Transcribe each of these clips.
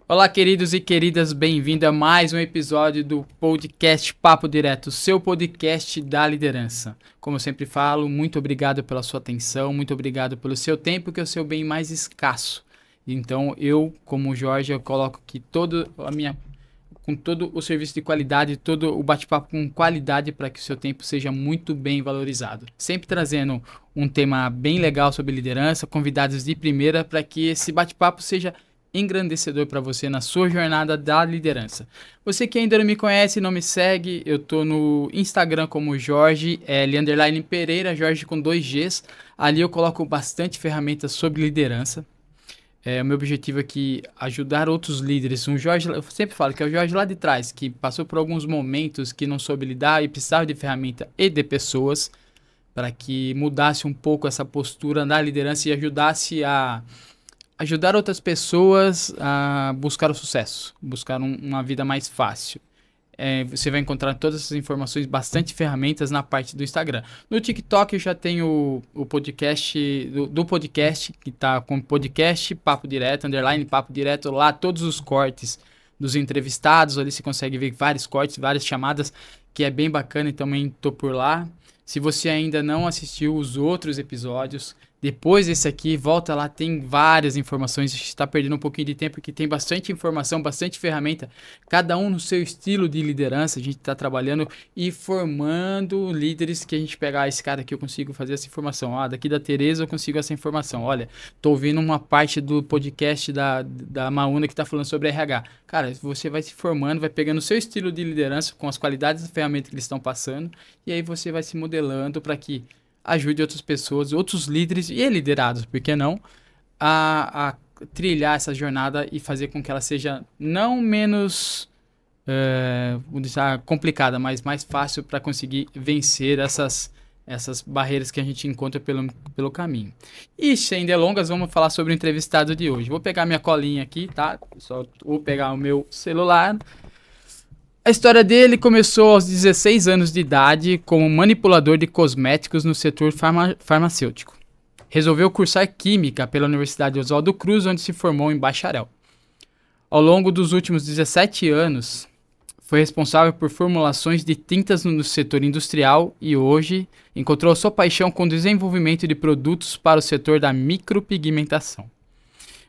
Olá, queridos e queridas, bem-vindo a mais um episódio do podcast Papo Direto, seu podcast da liderança. Como eu sempre falo, muito obrigado pela sua atenção, muito obrigado pelo seu tempo, que é o seu bem mais escasso. Então, eu, como Jorge, eu coloco aqui com todo o serviço de qualidade, todo o bate-papo com qualidade para que o seu tempo seja muito bem valorizado. Sempre trazendo um tema bem legal sobre liderança, convidados de primeira, para que esse bate-papo seja engrandecedor para você na sua jornada da liderança. Você que ainda não me conhece e não me segue, eu tô no Instagram como Jorge Pereira, Jorge com 2 Gs. Ali eu coloco bastante ferramentas sobre liderança. O meu objetivo aqui é ajudar outros líderes. Jorge, eu sempre falo que é o Jorge lá de trás, que passou por alguns momentos que não soube lidar e precisava de ferramenta e de pessoas para que mudasse um pouco essa postura na liderança e ajudasse a ajudar outras pessoas a buscar o sucesso, buscar uma vida mais fácil. Você vai encontrar todas essas informações, bastante ferramentas na parte do Instagram. No TikTok eu já tenho o podcast do podcast, que está com podcast Papo Direto, _ Papo Direto, lá todos os cortes dos entrevistados, ali você consegue ver vários cortes, várias chamadas, que é bem bacana e também estou por lá. Se você ainda não assistiu os outros episódios, depois desse aqui, volta lá, tem várias informações. A gente está perdendo um pouquinho de tempo, porque tem bastante informação, bastante ferramenta, cada um no seu estilo de liderança. A gente está trabalhando e formando líderes que a gente pegar, esse cara aqui eu consigo fazer essa informação. Daqui da Tereza eu consigo essa informação. Olha, tô ouvindo uma parte do podcast da Maúna que está falando sobre RH. Cara, você vai se formando, vai pegando o seu estilo de liderança com as qualidades da ferramenta que eles estão passando, e aí você vai se modelando para que ajude outras pessoas, outros líderes e liderados, por que não, a trilhar essa jornada e fazer com que ela seja não menos complicada, mas mais fácil para conseguir vencer essas barreiras que a gente encontra pelo caminho. E sem delongas, vamos falar sobre o entrevistado de hoje. Vou pegar minha colinha aqui, tá? Só vou pegar o meu celular. A história dele começou aos 16 anos de idade como manipulador de cosméticos no setor farmacêutico. Resolveu cursar Química pela Universidade Oswaldo Cruz, onde se formou em bacharel. Ao longo dos últimos 17 anos, foi responsável por formulações de tintas no setor industrial e hoje encontrou sua paixão com o desenvolvimento de produtos para o setor da micropigmentação.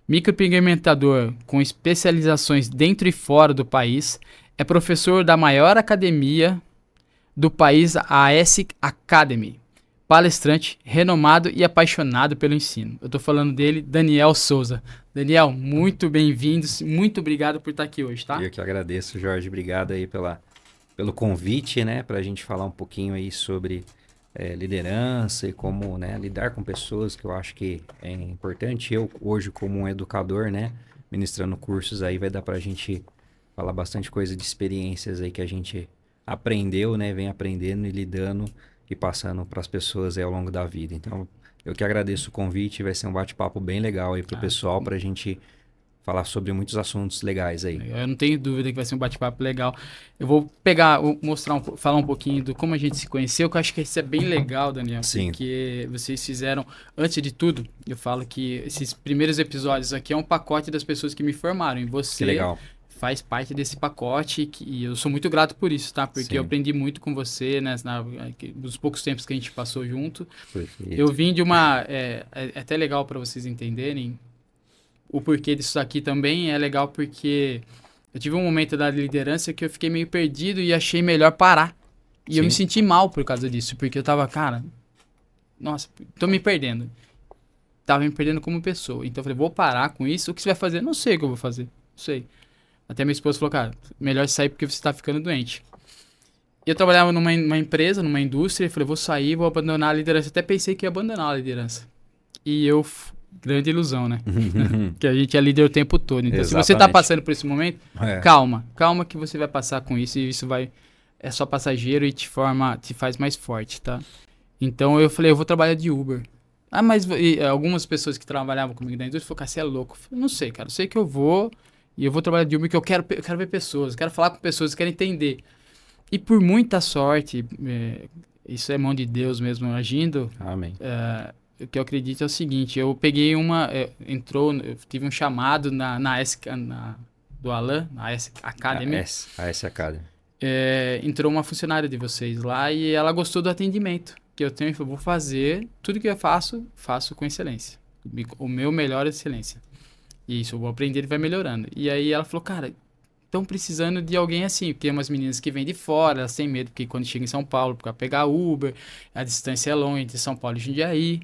Micropigmentador com especializações dentro e fora do país, é professor da maior academia do país, a AS Academy. Palestrante, renomado e apaixonado pelo ensino. Eu estou falando dele, Daniel Souza. Daniel, muito bem-vindo, muito obrigado por estar aqui hoje, tá? Eu que agradeço, Jorge. Obrigado aí pelo convite, né? Para a gente falar um pouquinho aí sobre liderança e como, né, lidar com pessoas, que eu acho que é importante. Eu, hoje, como um educador, né, ministrando cursos aí, vai dar para a gente falar bastante coisa de experiências aí que a gente aprendeu, né? Vem aprendendo e lidando e passando para as pessoas aí ao longo da vida. Então, eu que agradeço o convite. Vai ser um bate-papo bem legal aí pro pessoal, para a gente falar sobre muitos assuntos legais aí. Eu não tenho dúvida que vai ser um bate-papo legal. Eu vou falar um pouquinho do como a gente se conheceu, que eu acho que isso é bem legal, Daniel. Sim. Porque vocês fizeram, antes de tudo, eu falo que esses primeiros episódios aqui é um pacote das pessoas que me formaram. E você... Que legal. Faz parte desse pacote e eu sou muito grato por isso, tá? Porque eu aprendi muito com você, né? Nos poucos tempos que a gente passou junto. Perfeito. Eu vim de uma... É até legal para vocês entenderem o porquê disso aqui também. É legal porque eu tive um momento da liderança que eu fiquei meio perdido e achei melhor parar. E eu me senti mal por causa disso, porque eu tava, cara... Nossa, tô me perdendo. Tava me perdendo como pessoa. Então eu falei, vou parar com isso. O que você vai fazer? Não sei o que eu vou fazer. Não sei. Até minha esposa falou, cara, melhor sair porque você tá ficando doente. Eu trabalhava numa empresa, numa indústria, e falei, vou sair, vou abandonar a liderança. Até pensei que ia abandonar a liderança. E eu, grande ilusão, né? Que a gente é líder o tempo todo. Então, Exatamente. Se você tá passando por esse momento, calma que você vai passar com isso e isso é só passageiro e te faz mais forte, tá? Então eu falei, eu vou trabalhar de Uber. Mas algumas pessoas que trabalhavam comigo na indústria falaram, cara, você é louco. Eu falei, não sei, cara, eu sei que eu vou... E eu vou trabalhar de Uber, que eu quero ver pessoas, eu quero falar com pessoas, eu quero entender. E por muita sorte, isso é mão de Deus mesmo agindo. Amém. O que eu acredito é o seguinte, eu peguei eu tive um chamado na do Alan, a AS Academy. A S Academy. Entrou uma funcionária de vocês lá e ela gostou do atendimento que eu tenho. Eu vou fazer tudo que eu faço com excelência. O meu melhor é excelência. Isso, eu vou aprender e vai melhorando. E aí ela falou, cara, estão precisando de alguém assim, porque tem umas meninas que vêm de fora, elas têm medo, porque quando chegam em São Paulo, para pegar Uber, a distância é longa entre São Paulo e Jundiaí.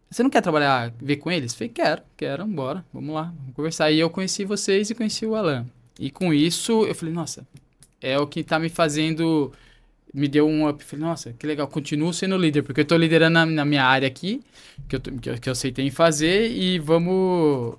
Você não quer trabalhar, ver com eles? Falei, quero, bora, vamos lá, vamos conversar. E eu conheci vocês e conheci o Alan. E com isso, eu falei, nossa, é o que tá me fazendo, me deu um up. Falei, nossa, que legal, continuo sendo líder, porque eu tô liderando na minha área aqui, que eu aceitei em fazer, e vamos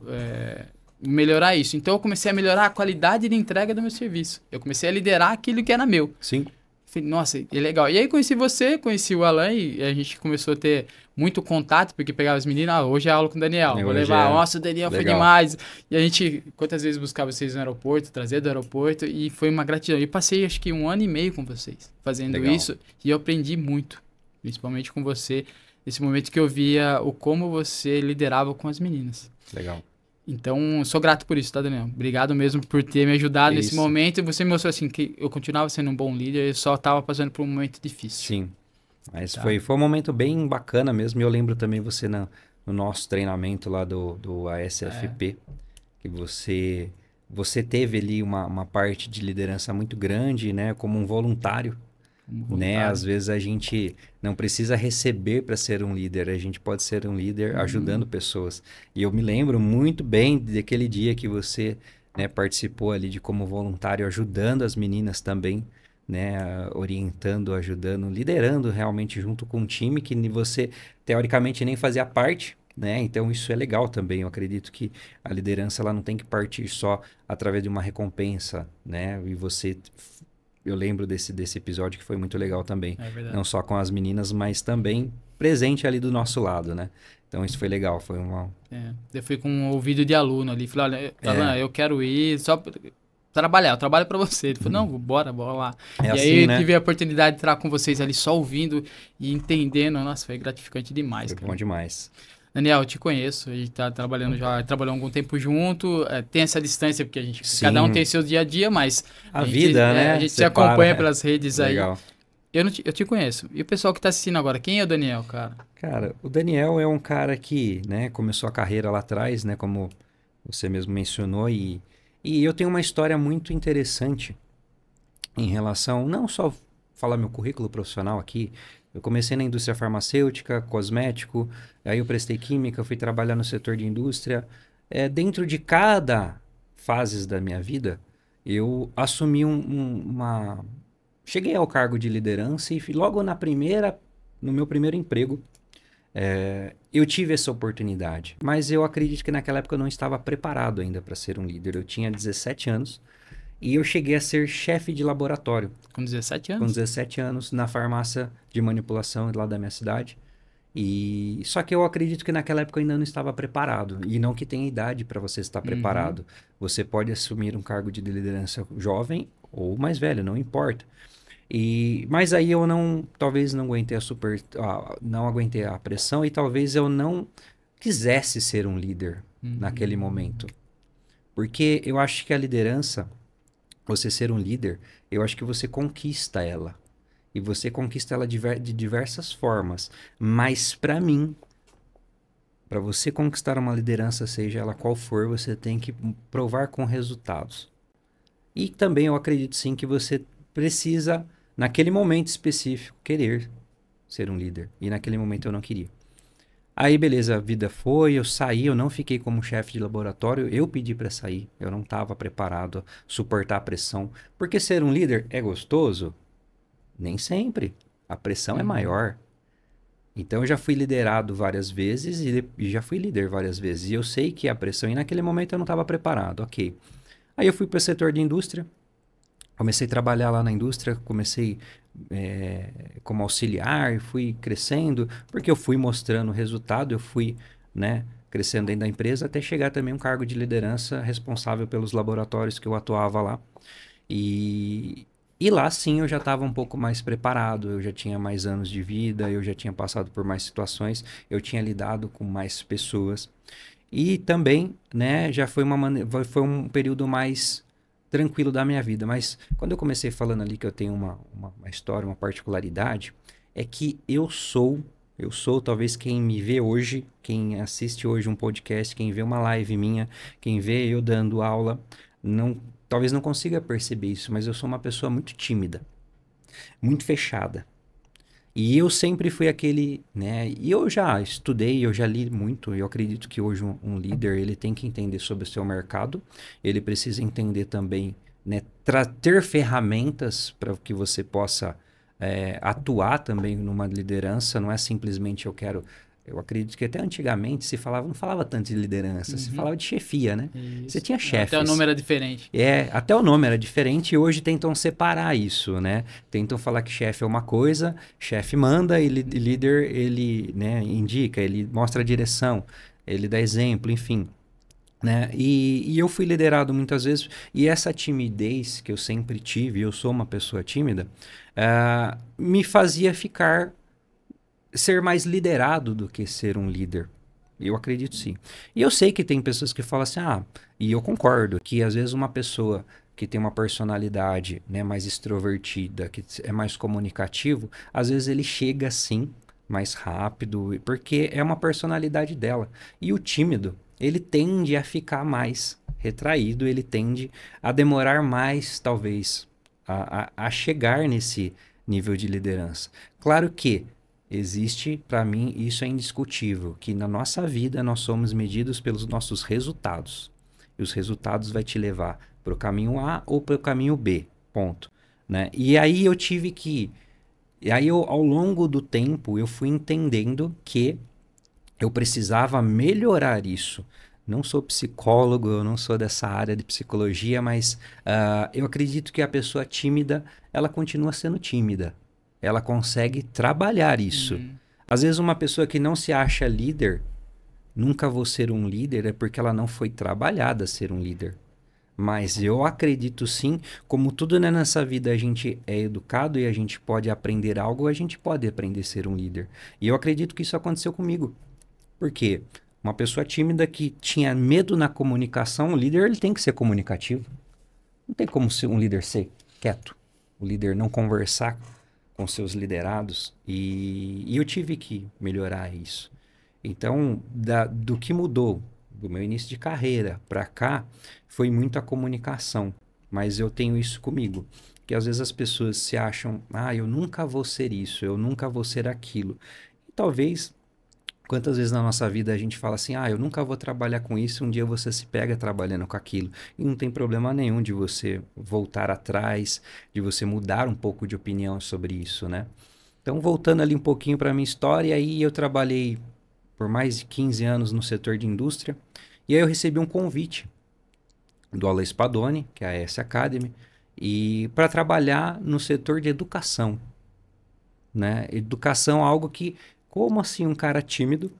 melhorar isso. Então, eu comecei a melhorar a qualidade de entrega do meu serviço. Eu comecei a liderar aquilo que era meu. Sim. Falei, nossa, é legal. E aí conheci você, conheci o Alan e a gente começou a ter muito contato, porque pegava as meninas, hoje é aula com o Daniel, vou levar, nossa, o Daniel foi demais. E a gente, quantas vezes buscava vocês no aeroporto, trazer do aeroporto, e foi uma gratidão. E passei acho que 1 ano e meio com vocês, fazendo isso, e eu aprendi muito, principalmente com você, nesse momento que eu via o como você liderava com as meninas. Legal. Então, sou grato por isso, tá, Daniel? Obrigado mesmo por ter me ajudado nesse momento. E você me mostrou assim que eu continuava sendo um bom líder, eu só estava passando por um momento difícil. Sim, mas foi um momento bem bacana mesmo. E eu lembro também você no nosso treinamento lá do ASFP, que você teve ali uma parte de liderança muito grande, né? Como um voluntário. Né? Às vezes a gente não precisa receber para ser um líder, a gente pode ser um líder ajudando pessoas. E eu me lembro muito bem daquele dia que você, né, participou ali de como voluntário, ajudando as meninas também, né, orientando, ajudando, liderando realmente junto com um time que você teoricamente nem fazia parte. Né? Então isso é legal também. Eu acredito que a liderança ela não tem que partir só através de uma recompensa, né? E você... Eu lembro desse episódio que foi muito legal também. É verdade. Não só com as meninas, mas também presente ali do nosso lado, né? Então isso foi legal, foi uma... Eu fui com um ouvido de aluno ali, falei, olha, Alan, eu quero ir só trabalhar, eu trabalho para você. Ele falou, não, bora lá. E assim, aí eu tive a oportunidade de estar com vocês ali só ouvindo e entendendo. Nossa, foi gratificante demais. Foi bom demais. Daniel, eu te conheço, a gente tá trabalhando trabalhou algum tempo junto, tem essa distância, porque cada um tem seu dia a dia, mas a vida, né? A gente se acompanha pelas redes aí. Legal. Eu te conheço. E o pessoal que tá assistindo agora, quem é o Daniel, cara? Cara, o Daniel é um cara que, né, começou a carreira lá atrás, né, como você mesmo mencionou, e eu tenho uma história muito interessante em relação, não só falar meu currículo profissional aqui. Eu comecei na indústria farmacêutica, cosmético, aí eu prestei química, fui trabalhar no setor de indústria. Dentro de cada fase da minha vida, eu assumi cheguei ao cargo de liderança e logo no meu primeiro emprego, eu tive essa oportunidade. Mas eu acredito que naquela época eu não estava preparado ainda para ser um líder. Eu tinha 17 anos. E eu cheguei a ser chefe de laboratório. Com 17 anos? Com 17 anos, na farmácia de manipulação lá da minha cidade. Só que eu acredito que naquela época eu ainda não estava preparado. E não que tenha idade para você estar preparado. Você pode assumir um cargo de liderança jovem ou mais velho, não importa. Mas aí eu talvez não aguentei não aguentei a pressão e talvez eu não quisesse ser um líder naquele momento. Porque eu acho que a liderança... Você ser um líder, eu acho que você conquista ela. E você conquista ela de diversas formas. Mas para mim, para você conquistar uma liderança, seja ela qual for, você tem que provar com resultados. E também eu acredito sim que você precisa, naquele momento específico, querer ser um líder. E naquele momento eu não queria. Aí, beleza, a vida foi, eu saí, eu não fiquei como chefe de laboratório, eu pedi para sair, eu não estava preparado a suportar a pressão. Porque ser um líder é gostoso? Nem sempre. A pressão é maior. Então, eu já fui liderado várias vezes e já fui líder várias vezes. E eu sei que a pressão, e naquele momento eu não estava preparado, ok. Aí eu fui para o setor de indústria, comecei a trabalhar lá na indústria, comecei... como auxiliar, fui crescendo, porque eu fui mostrando o resultado, eu fui, né, crescendo dentro da empresa, até chegar também um cargo de liderança responsável pelos laboratórios que eu atuava lá. E lá sim eu já estava um pouco mais preparado, eu já tinha mais anos de vida, eu já tinha passado por mais situações, eu tinha lidado com mais pessoas. E também, né, já foi um período mais tranquilo da minha vida. Mas quando eu comecei falando ali que eu tenho uma história, uma particularidade, é que eu sou talvez quem me vê hoje, quem assiste hoje um podcast, quem vê uma live minha, quem vê eu dando aula, não, talvez não consiga perceber isso, mas eu sou uma pessoa muito tímida, muito fechada. E eu sempre fui aquele, né? E eu já estudei, eu já li muito. Eu acredito que hoje um líder ele tem que entender sobre o seu mercado. Ele precisa entender também, né? Ter ferramentas para que você possa atuar também numa liderança. Não é simplesmente eu quero. Eu acredito que até antigamente se falava, não falava tanto de liderança, se falava de chefia, né? Você Isso. tinha chefes. Até o nome era diferente. Até o nome era diferente e hoje tentam separar isso, né? Tentam falar que chefe é uma coisa, chefe manda e líder ele, né, indica, ele mostra a direção, ele dá exemplo, enfim, né? E eu fui liderado muitas vezes e essa timidez que eu sempre tive, eu sou uma pessoa tímida, me fazia ser mais liderado do que ser um líder. Eu acredito sim. E eu sei que tem pessoas que falam assim, e eu concordo, que às vezes uma pessoa que tem uma personalidade, né, mais extrovertida, que é mais comunicativo, às vezes ele chega assim, mais rápido, porque é uma personalidade dela. E o tímido, ele tende a ficar mais retraído, ele tende a demorar mais, talvez, a chegar nesse nível de liderança. Claro que existe, para mim, isso é indiscutível, que na nossa vida nós somos medidos pelos nossos resultados. E os resultados vai te levar para o caminho A ou para o caminho B, ponto. Né? E aí ao longo do tempo, eu fui entendendo que eu precisava melhorar isso. Não sou psicólogo, eu não sou dessa área de psicologia, mas eu acredito que a pessoa tímida, ela continua sendo tímida. Ela consegue trabalhar isso. Às vezes uma pessoa que não se acha líder, nunca vou ser um líder, é porque ela não foi trabalhada a ser um líder. Mas eu acredito sim, como tudo, né, nessa vida a gente é educado e a gente pode aprender algo, a gente pode aprender a ser um líder. E eu acredito que isso aconteceu comigo. Por quê? Uma pessoa tímida que tinha medo na comunicação, o líder ele tem que ser comunicativo. Não tem como um líder ser quieto, o líder não conversar com seus liderados, e eu tive que melhorar isso. Então, do que mudou do meu início de carreira para cá, foi muito a comunicação, mas eu tenho isso comigo, que às vezes as pessoas se acham, eu nunca vou ser isso, eu nunca vou ser aquilo. E talvez, quantas vezes na nossa vida a gente fala assim, eu nunca vou trabalhar com isso, um dia você se pega trabalhando com aquilo. E não tem problema nenhum de você voltar atrás, de você mudar um pouco de opinião sobre isso, né? Então, voltando ali um pouquinho para a minha história, aí eu trabalhei por mais de 15 anos no setor de indústria, e aí eu recebi um convite do Ale Spadoni, que é a S Academy, e para trabalhar no setor de educação, né? Educação é algo que, como assim um cara tímido,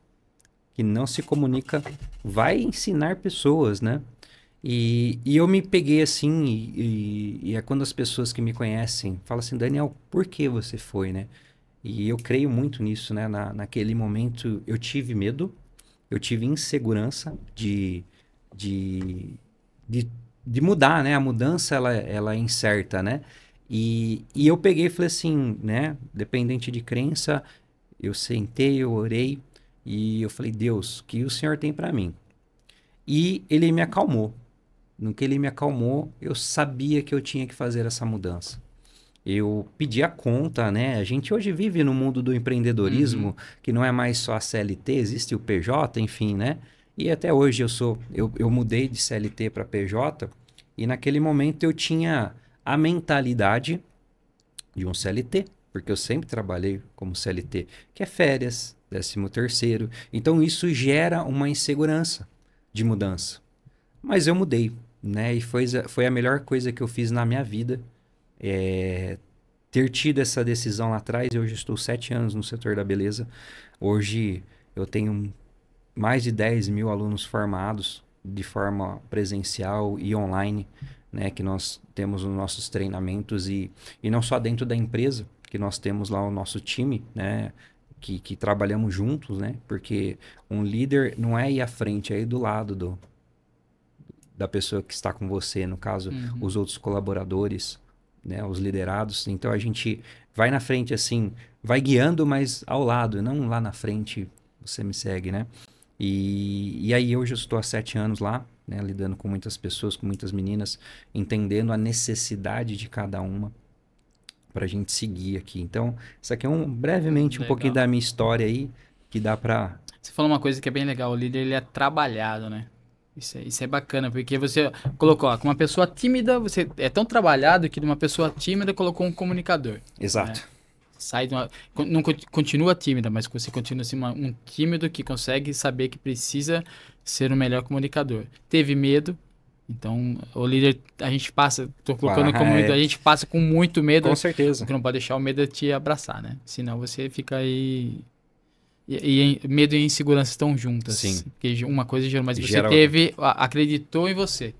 que não se comunica, vai ensinar pessoas, né? E eu me peguei assim, e é quando as pessoas que me conhecem falam assim, Daniel, por que você foi, né? E eu creio muito nisso, né? Naquele momento eu tive medo, eu tive insegurança de mudar, né? A mudança, ela é incerta, né? E eu peguei e falei assim, né? Dependente de crença, eu sentei, eu orei e eu falei, Deus, o que o Senhor tem para mim? E ele me acalmou. No que ele me acalmou, eu sabia que eu tinha que fazer essa mudança. Eu pedi a conta, né? A gente hoje vive no mundo do empreendedorismo, que não é mais só a CLT, existe o PJ, enfim, né? E até hoje eu mudei de CLT para PJ e naquele momento eu tinha a mentalidade de um CLT, porque eu sempre trabalhei como CLT, que é férias, 13º. Então isso gera uma insegurança de mudança. Mas eu mudei, né? E foi a melhor coisa que eu fiz na minha vida. Ter tido essa decisão lá atrás. Eu hoje estou 7 anos no setor da beleza. Hoje eu tenho mais de 10 mil alunos formados de forma presencial e online, né? Que nós temos os nossos treinamentos e não só dentro da empresa, que nós temos lá o nosso time, né? que trabalhamos juntos, né? Porque um líder não é ir à frente, é ir do lado da pessoa que está com você, no caso, os outros colaboradores, né? Os liderados. Então a gente vai na frente assim, vai guiando, mas ao lado, não lá na frente você me segue, né? E aí hoje eu estou há 7 anos lá, né? Lidando com muitas pessoas, com muitas meninas, entendendo a necessidade de cada uma para a gente seguir aqui. Então, isso aqui é brevemente um pouquinho da minha história aí, que dá para... Você falou uma coisa que é bem legal, o líder ele é trabalhado, né? Isso é bacana, porque você colocou, ó, com uma pessoa tímida, você é tão trabalhado que de uma pessoa tímida colocou um comunicador. Exato. Né? Sai de uma, não continua tímida, mas você continua assim, um tímido que consegue saber que precisa ser o melhor comunicador. Teve medo, então o líder, a gente passa, tô colocando como a gente passa com muito medo. Com certeza. Porque não pode deixar o medo te abraçar, né? Senão você fica aí... E medo e insegurança estão juntas. Sim. Porque uma coisa gerou, mas você teve, acreditou em você.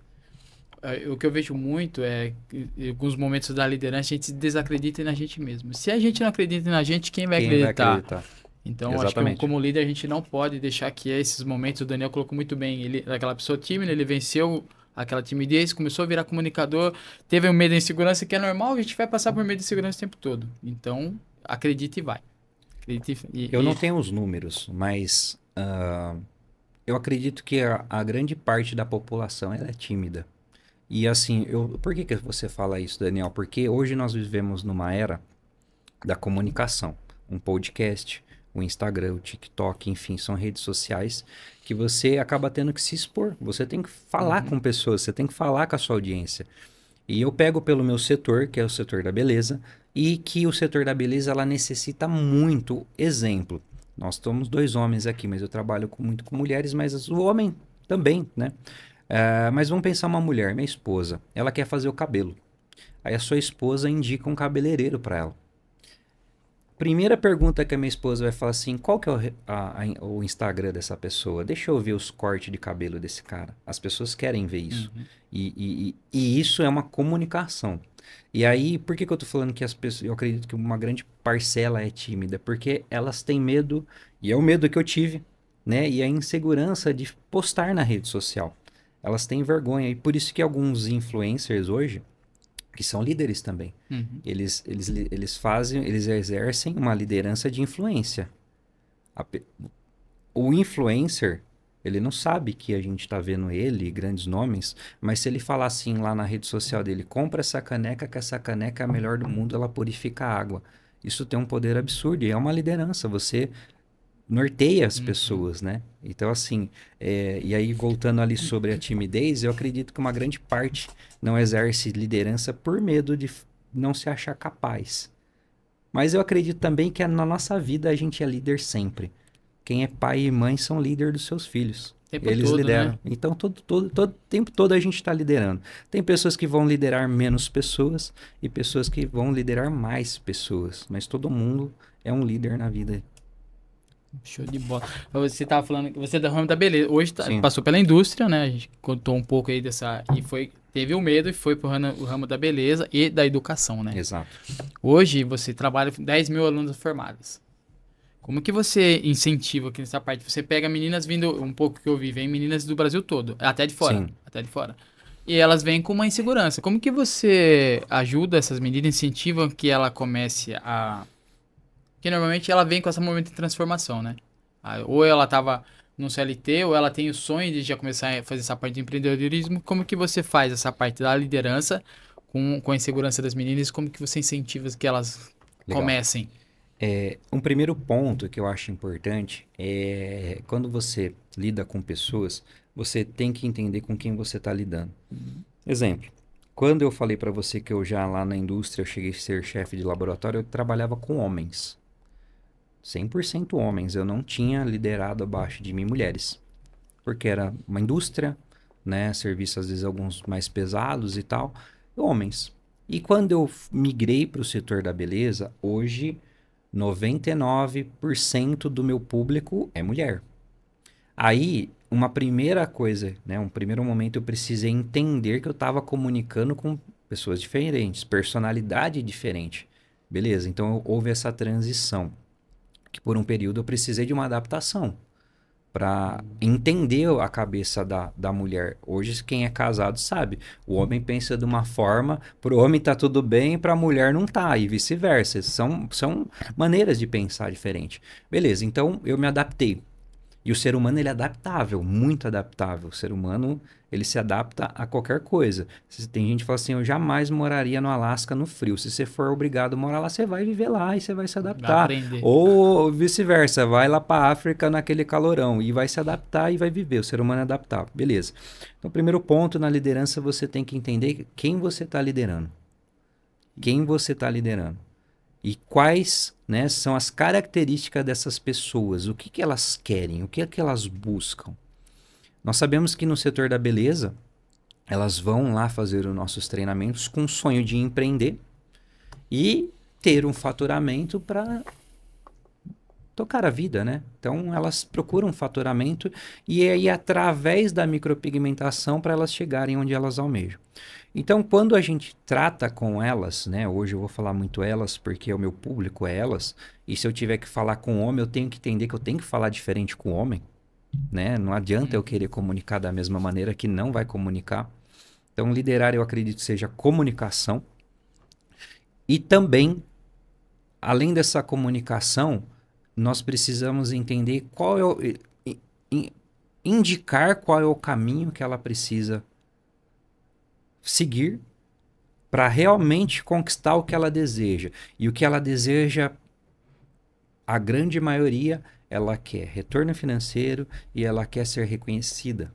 O que eu vejo muito é que em alguns momentos da liderança a gente desacredita na gente mesmo. Se a gente não acredita na gente, quem vai acreditar? Então, acho que como líder a gente não pode deixar que esses momentos, o Daniel colocou muito bem, ele, aquela pessoa tímida, ele venceu aquela timidez, começou a virar comunicador, teve um medo e insegurança, que é normal, a gente vai passar por medo e insegurança o tempo todo. Então, acredite e vai. Eu não tenho os números, mas eu acredito que a grande parte da população ela é tímida. E assim, por que você fala isso, Daniel? Porque hoje nós vivemos numa era da comunicação. Um podcast, o Instagram, o TikTok, enfim, são redes sociais que você acaba tendo que se expor. Você tem que falar com pessoas, você tem que falar com a sua audiência. E eu pego pelo meu setor, que é o setor da beleza, e que o setor da beleza ela necessita muito exemplo. Nós somos 2 homens aqui, mas eu trabalho muito com mulheres, mas o homem também, né? Mas vamos pensar uma mulher, minha esposa, ela quer fazer o cabelo. Aí a sua esposa indica um cabeleireiro para ela. Primeira pergunta que a minha esposa vai falar assim, qual que é o Instagram dessa pessoa? Deixa eu ver os cortes de cabelo desse cara. As pessoas querem ver isso. E isso é uma comunicação. E aí, por que eu tô falando que as pessoas... Eu acredito que uma grande parcela é tímida. Porque elas têm medo, e é o medo que eu tive, né? E a insegurança de postar na rede social. Elas têm vergonha. E por isso que alguns influencers hoje... que são líderes também. Eles exercem uma liderança de influência. O influencer, ele não sabe que a gente está vendo ele, grandes nomes, mas se ele falar assim lá na rede social dele, compra essa caneca, que essa caneca é a melhor do mundo, ela purifica a água. Isso tem um poder absurdo e é uma liderança. Você norteia as pessoas, né? Então, assim, e aí voltando ali sobre a timidez, eu acredito que uma grande parte não exerce liderança por medo de não se achar capaz. Mas eu acredito também que na nossa vida a gente é líder sempre. Quem é pai e mãe são líder dos seus filhos. Eles lideram. Né? Então, todo tempo todo a gente está liderando. Tem pessoas que vão liderar menos pessoas e pessoas que vão liderar mais pessoas. Mas todo mundo é um líder na vida. Show de bola. Você estava falando que você é da ramo da beleza. Hoje passou pela indústria, né? A gente contou um pouco aí dessa... Teve o medo e foi pro ramo da beleza e da educação, né? Exato. Hoje você trabalha com 10 mil alunos formados. Como que você incentiva aqui nessa parte? Você pega meninas vindo, um pouco que eu vi, vem meninas do Brasil todo, até de fora. Sim. Até de fora. E elas vêm com uma insegurança. Como que você ajuda essas meninas, incentiva que ela comece a... Porque normalmente ela vem com esse momento de transformação, né? Ou ela estava no CLT, ou ela tem o sonho de já começar a fazer essa parte de empreendedorismo. Como que você faz essa parte da liderança com a insegurança das meninas? Como que você incentiva que elas comecem? Um primeiro ponto que eu acho importante é quando você lida com pessoas, você tem que entender com quem você está lidando. Exemplo, quando eu falei para você que eu já lá na indústria eu cheguei a ser chefe de laboratório, eu trabalhava com homens. 100% homens, eu não tinha liderado abaixo de mim mulheres. Porque era uma indústria, né, serviços às vezes alguns mais pesados e tal, homens. E quando eu migrei para o setor da beleza, hoje 99% do meu público é mulher. Aí, uma primeira coisa, né, um primeiro momento eu precisei entender que eu estava comunicando com pessoas diferentes, personalidade diferente. Beleza, então houve essa transição. que por um período eu precisei de uma adaptação para entender a cabeça da mulher. Hoje, quem é casado sabe, o homem pensa de uma forma, para o homem tá tudo bem, para a mulher não tá, e vice-versa. São maneiras de pensar diferente. Beleza, então eu me adaptei. E o ser humano, ele é adaptável, muito adaptável. O ser humano, ele se adapta a qualquer coisa. Tem gente que fala assim, eu jamais moraria no Alasca no frio. Se você for obrigado a morar lá, você vai viver lá e você vai se adaptar. Ou vice-versa, vai lá para a África naquele calorão e vai se adaptar e vai viver. O ser humano é adaptável. Beleza. Então, primeiro ponto na liderança, você tem que entender quem você está liderando. Quem você está liderando. E quais, né, são as características dessas pessoas, o que elas querem, o que elas buscam. Nós sabemos que no setor da beleza, elas vão lá fazer os nossos treinamentos com o sonho de empreender e ter um faturamento para tocar a vida, né? Então, elas procuram um faturamento e aí através da micropigmentação para elas chegarem onde elas almejam. Então, quando a gente trata com elas, né? Hoje eu vou falar muito elas porque o meu público é elas. E se eu tiver que falar com homem, eu tenho que entender que eu tenho que falar diferente com o homem, né? Não adianta eu querer comunicar da mesma maneira que não vai comunicar. Então, liderar eu acredito seja comunicação. E também, além dessa comunicação, nós precisamos entender qual é o... indicar qual é o caminho que ela precisa seguir para realmente conquistar o que ela deseja. E o que ela deseja, a grande maioria, ela quer retorno financeiro e ela quer ser reconhecida,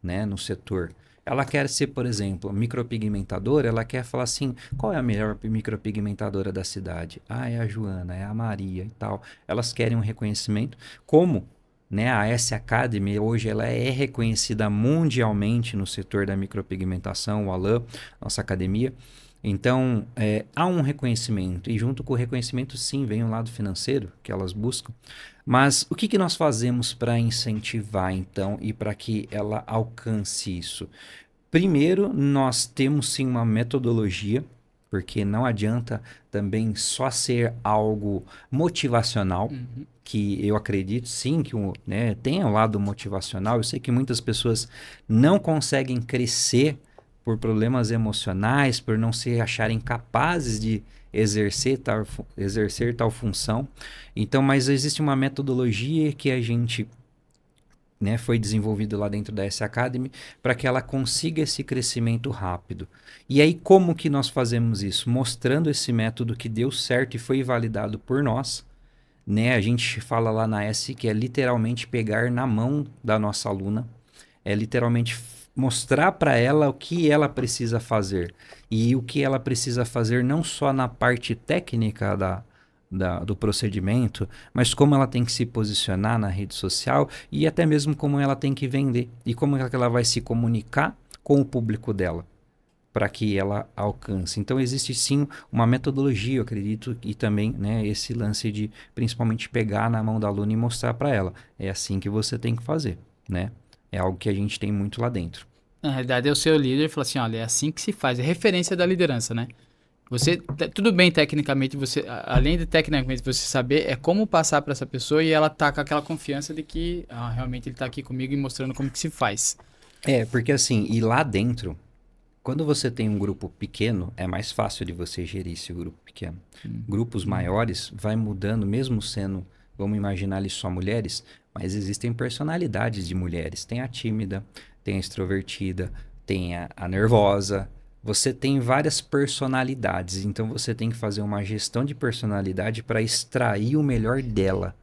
né, no setor. Ela quer ser, por exemplo, micropigmentadora, ela quer falar assim, qual é a melhor micropigmentadora da cidade? Ah, é a Joana, é a Maria e tal. Elas querem um reconhecimento, como, né, a S Academy hoje ela é reconhecida mundialmente no setor da micropigmentação, o Alain, nossa academia. Então, há um reconhecimento e junto com o reconhecimento sim vem um lado financeiro que elas buscam. Mas o que nós fazemos para incentivar então e para que ela alcance isso? Primeiro, nós temos sim uma metodologia, porque não adianta também só ser algo motivacional, que eu acredito sim que né, tem um lado motivacional. Eu sei que muitas pessoas não conseguem crescer por problemas emocionais, por não se acharem capazes de exercer tal função. Então, mas existe uma metodologia que a gente, né, foi desenvolvido lá dentro da S Academy para que ela consiga esse crescimento rápido. E aí como que nós fazemos isso? Mostrando esse método que deu certo e foi validado por nós, né? A gente fala lá na S que é literalmente pegar na mão da nossa aluna, é literalmente mostrar para ela o que ela precisa fazer e o que ela precisa fazer não só na parte técnica do procedimento, mas como ela tem que se posicionar na rede social e até mesmo como ela tem que vender e como ela vai se comunicar com o público dela para que ela alcance. Então existe sim uma metodologia, eu acredito, e também, né, esse lance de principalmente pegar na mão da aluna e mostrar para ela. É assim que você tem que fazer, né? É algo que a gente tem muito lá dentro. Na realidade, é o seu líder e fala assim, olha, é assim que se faz. É referência da liderança, né? Você, tudo bem tecnicamente, você, além de tecnicamente você saber, é como passar para essa pessoa e ela tá com aquela confiança de que realmente ele tá aqui comigo e mostrando como que se faz. Porque assim, e lá dentro, quando você tem um grupo pequeno, é mais fácil de você gerir esse grupo pequeno. Grupos maiores vai mudando, mesmo sendo, vamos imaginar ali só mulheres, mas existem personalidades de mulheres. Tem a tímida, tem a extrovertida, tem a nervosa. Você tem várias personalidades, então você tem que fazer uma gestão de personalidade para extrair o melhor dela.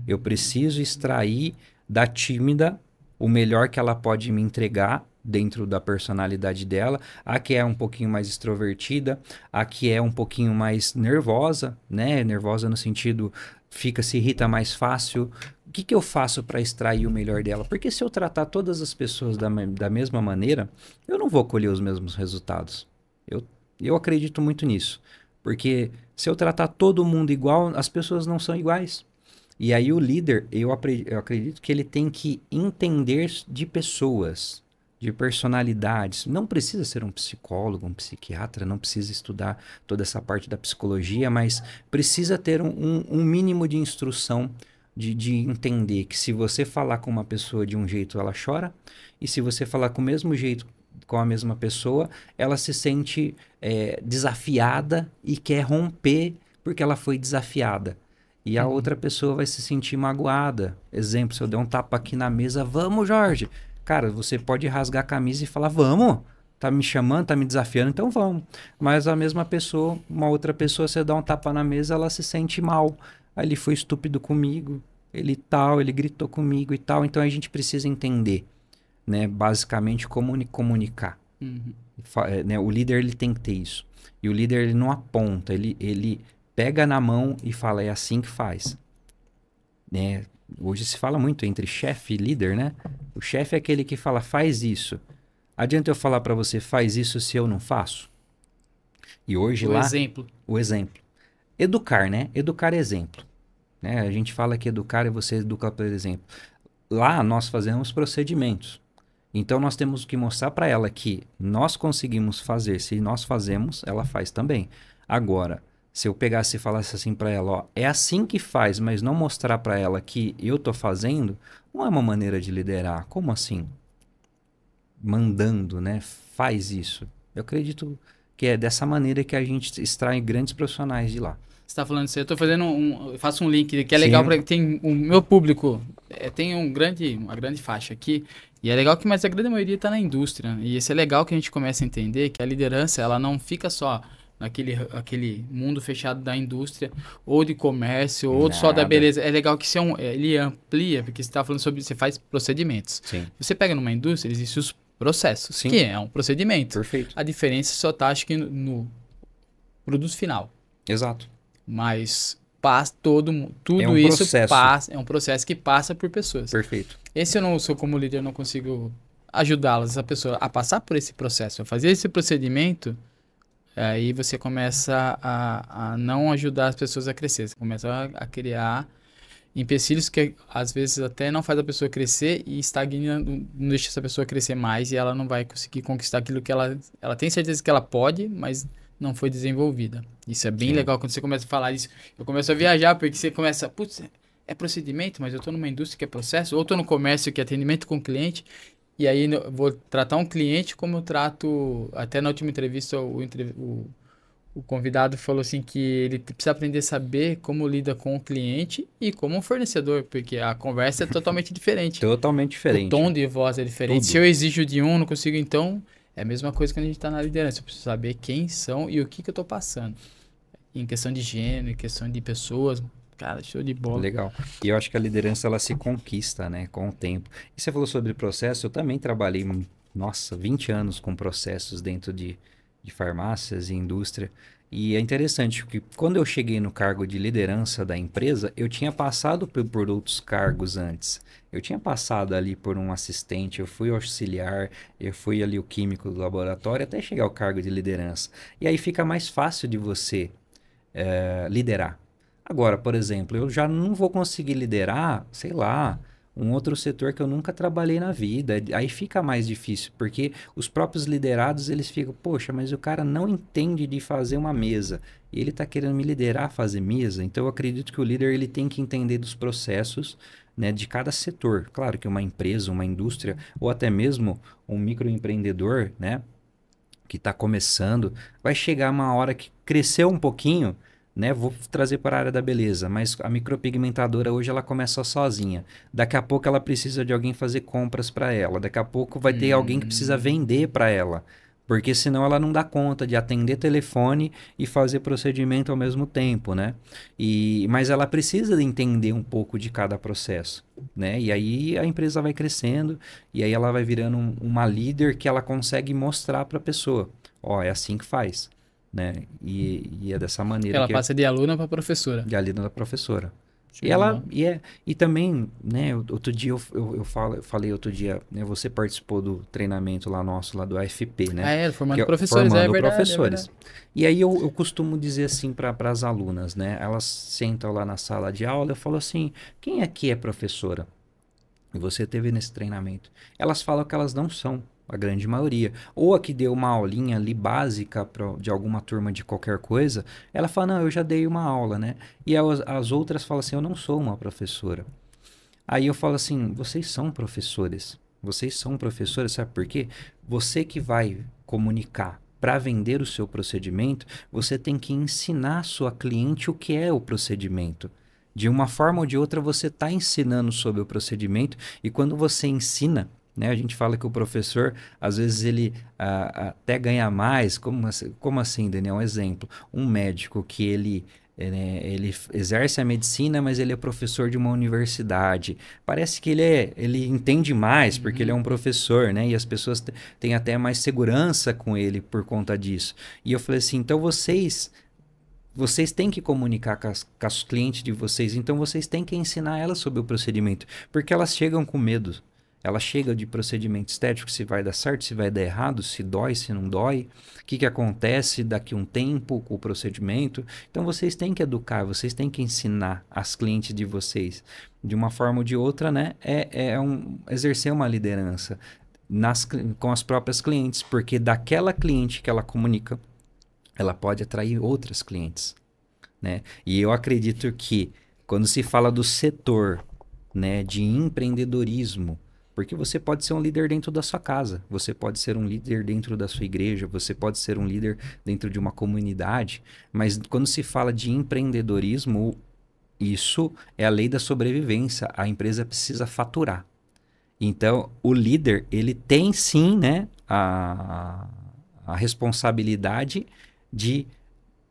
Eu preciso extrair da tímida o melhor que ela pode me entregar dentro da personalidade dela. A que é um pouquinho mais extrovertida, a que é um pouquinho mais nervosa, né? Nervosa no sentido, se irrita mais fácil. O que eu faço para extrair o melhor dela? Porque se eu tratar todas as pessoas da mesma maneira, eu não vou colher os mesmos resultados. Eu acredito muito nisso. Porque se eu tratar todo mundo igual, as pessoas não são iguais. E aí o líder, eu acredito que ele tem que entender de pessoas, de personalidades. Não precisa ser um psicólogo, um psiquiatra, não precisa estudar toda essa parte da psicologia, mas precisa ter um mínimo de instrução de entender que se você falar com uma pessoa de um jeito, ela chora, e se você falar com o mesmo jeito com a mesma pessoa, ela se sente desafiada e quer romper porque ela foi desafiada. E a outra pessoa vai se sentir magoada. Exemplo, se eu der um tapa aqui na mesa, vamos, Jorge. Cara, você pode rasgar a camisa e falar, vamos. Tá me chamando, tá me desafiando, então vamos. Mas a mesma pessoa, uma outra pessoa, você dá um tapa na mesa, ela se sente mal. Aí ele foi estúpido comigo, ele gritou comigo e tal. Então a gente precisa entender, né, basicamente como comunicar. Né, o líder ele tem que ter isso. E o líder ele não aponta, ele pega na mão e fala, é assim que faz. Né? Hoje se fala muito entre chefe e líder, né? O chefe é aquele que fala, faz isso. Adianta eu falar para você, faz isso se eu não faço? E hoje lá... O exemplo. Educar, né? Educar é exemplo. Né? A gente fala que educar é você educar por exemplo. Lá nós fazemos procedimentos. Então nós temos que mostrar para ela que nós conseguimos fazer. Se nós fazemos, ela faz também. Agora, se eu pegasse e falasse assim para ela, ó, é assim que faz, mas não mostrar para ela que eu tô fazendo, não é uma maneira de liderar. Como assim? Mandando, né? Faz isso. Eu acredito que é dessa maneira que a gente extrai grandes profissionais de lá. Você está falando isso, eu estou fazendo eu faço um link que é legal para tem o meu público tem uma grande faixa aqui e é legal que mas a grande maioria está na indústria, né? E isso é legal que a gente comece a entender que a liderança ela não fica só naquele mundo fechado da indústria ou de comércio ou só da beleza. É legal que ele amplia porque você está falando sobre você faz procedimentos. Sim. Você pega numa indústria existem os processos, que é um procedimento. Perfeito. A diferença só está acho que no produto final. Exato. Mas tudo isso é um processo que passa por pessoas. Perfeito. Esse eu não sou como líder, eu não consigo ajudá-las, essa pessoa, a passar por esse processo, a fazer esse procedimento, aí você começa a não ajudar as pessoas a crescer. Você começa a criar empecilhos que às vezes até não faz a pessoa crescer e estagna, não deixa essa pessoa crescer mais e ela não vai conseguir conquistar aquilo que ela tem certeza que ela pode, mas não foi desenvolvida. Isso é bem legal quando você começa a falar isso. Eu começo a viajar porque você começa, putz, é procedimento, mas eu estou numa indústria que é processo, ou estou no comércio que é atendimento com cliente, e aí eu vou tratar um cliente como eu trato, até na última entrevista o convidado falou assim que ele precisa aprender a saber como lida com o cliente e como um fornecedor, porque a conversa é totalmente diferente. Totalmente diferente. O tom de voz é diferente. Tudo. Se eu exijo de um, não consigo, então... É a mesma coisa que a gente está na liderança. Eu preciso saber quem são e o que eu estou passando. Em questão de gênero, em questão de pessoas. Cara, show de bola. Legal. E eu acho que a liderança, ela se conquista, né? Com o tempo. E você falou sobre processo. Eu também trabalhei, 20 anos com processos dentro de farmácias e indústria. E é interessante, porque quando eu cheguei no cargo de liderança da empresa, eu tinha passado por outros cargos antes. Eu tinha passado ali por um assistente, eu fui auxiliar, eu fui ali o químico do laboratório, até chegar ao cargo de liderança. E aí fica mais fácil de você liderar. Agora, por exemplo, eu já não vou conseguir liderar, sei lá, um outro setor que eu nunca trabalhei na vida. Aí fica mais difícil, porque os próprios liderados, eles ficam, poxa, mas o cara não entende de fazer uma mesa. E ele está querendo me liderar a fazer mesa. Então, eu acredito que o líder ele tem que entender dos processos, né, de cada setor. Claro que uma empresa, uma indústria, ou até mesmo um microempreendedor, né, que está começando, vai chegar uma hora que cresceu um pouquinho, né? Vou trazer para a área da beleza, mas a micropigmentadora hoje ela começa sozinha. Daqui a pouco ela precisa de alguém fazer compras para ela. Daqui a pouco vai ter alguém que precisa vender para ela. Porque senão ela não dá conta de atender telefone e fazer procedimento ao mesmo tempo, né? Mas ela precisa de entender um pouco de cada processo, né? E aí a empresa vai crescendo e aí ela vai virando uma líder que ela consegue mostrar para a pessoa. Ó, é assim que faz. Né? E é dessa maneira ela passa de aluna para professora. De aluna para professora. E também, né, outro dia eu falei outro dia, né, você participou do treinamento lá nosso, lá do AFP, né? Formando professores, formando professores. E aí eu costumo dizer assim para as alunas, né? Elas sentam lá na sala de aula, eu falo assim, quem aqui é professora? E você teve nesse treinamento. Elas falam que elas não são. a grande maioria. Ou a que deu uma aulinha ali básica de alguma turma de qualquer coisa, ela fala, não, eu já dei uma aula, né? E as outras falam assim, eu não sou uma professora. Aí eu falo assim, vocês são professores. Vocês são professores, sabe por quê? Você que vai comunicar para vender o seu procedimento, você tem que ensinar a sua cliente o que é o procedimento. De uma forma ou de outra, você está ensinando sobre o procedimento e quando você ensina, né, a gente fala que o professor, às vezes, ele até ganha mais. Como assim, Daniel? Um exemplo. Um médico que ele exerce a medicina, mas ele é professor de uma universidade. Parece que ele entende mais, porque ele é um professor, né? E as pessoas têm até mais segurança com ele por conta disso. E eu falei assim, então vocês têm que comunicar com os clientes de vocês, então vocês têm que ensinar elas sobre o procedimento, porque elas chegam com medo. Ela chega de procedimento estético, se vai dar certo, se vai dar errado, se dói, se não dói, o que acontece daqui a um tempo com o procedimento. Então, vocês têm que educar, vocês têm que ensinar as clientes de vocês. De uma forma ou de outra, né? Exercer uma liderança com as próprias clientes, porque daquela cliente que ela comunica, ela pode atrair outras clientes, né? E eu acredito que quando se fala do setor, né, de empreendedorismo, porque você pode ser um líder dentro da sua casa, você pode ser um líder dentro da sua igreja, você pode ser um líder dentro de uma comunidade, mas quando se fala de empreendedorismo, isso é a lei da sobrevivência, a empresa precisa faturar. Então, o líder, ele tem sim, né, a responsabilidade de,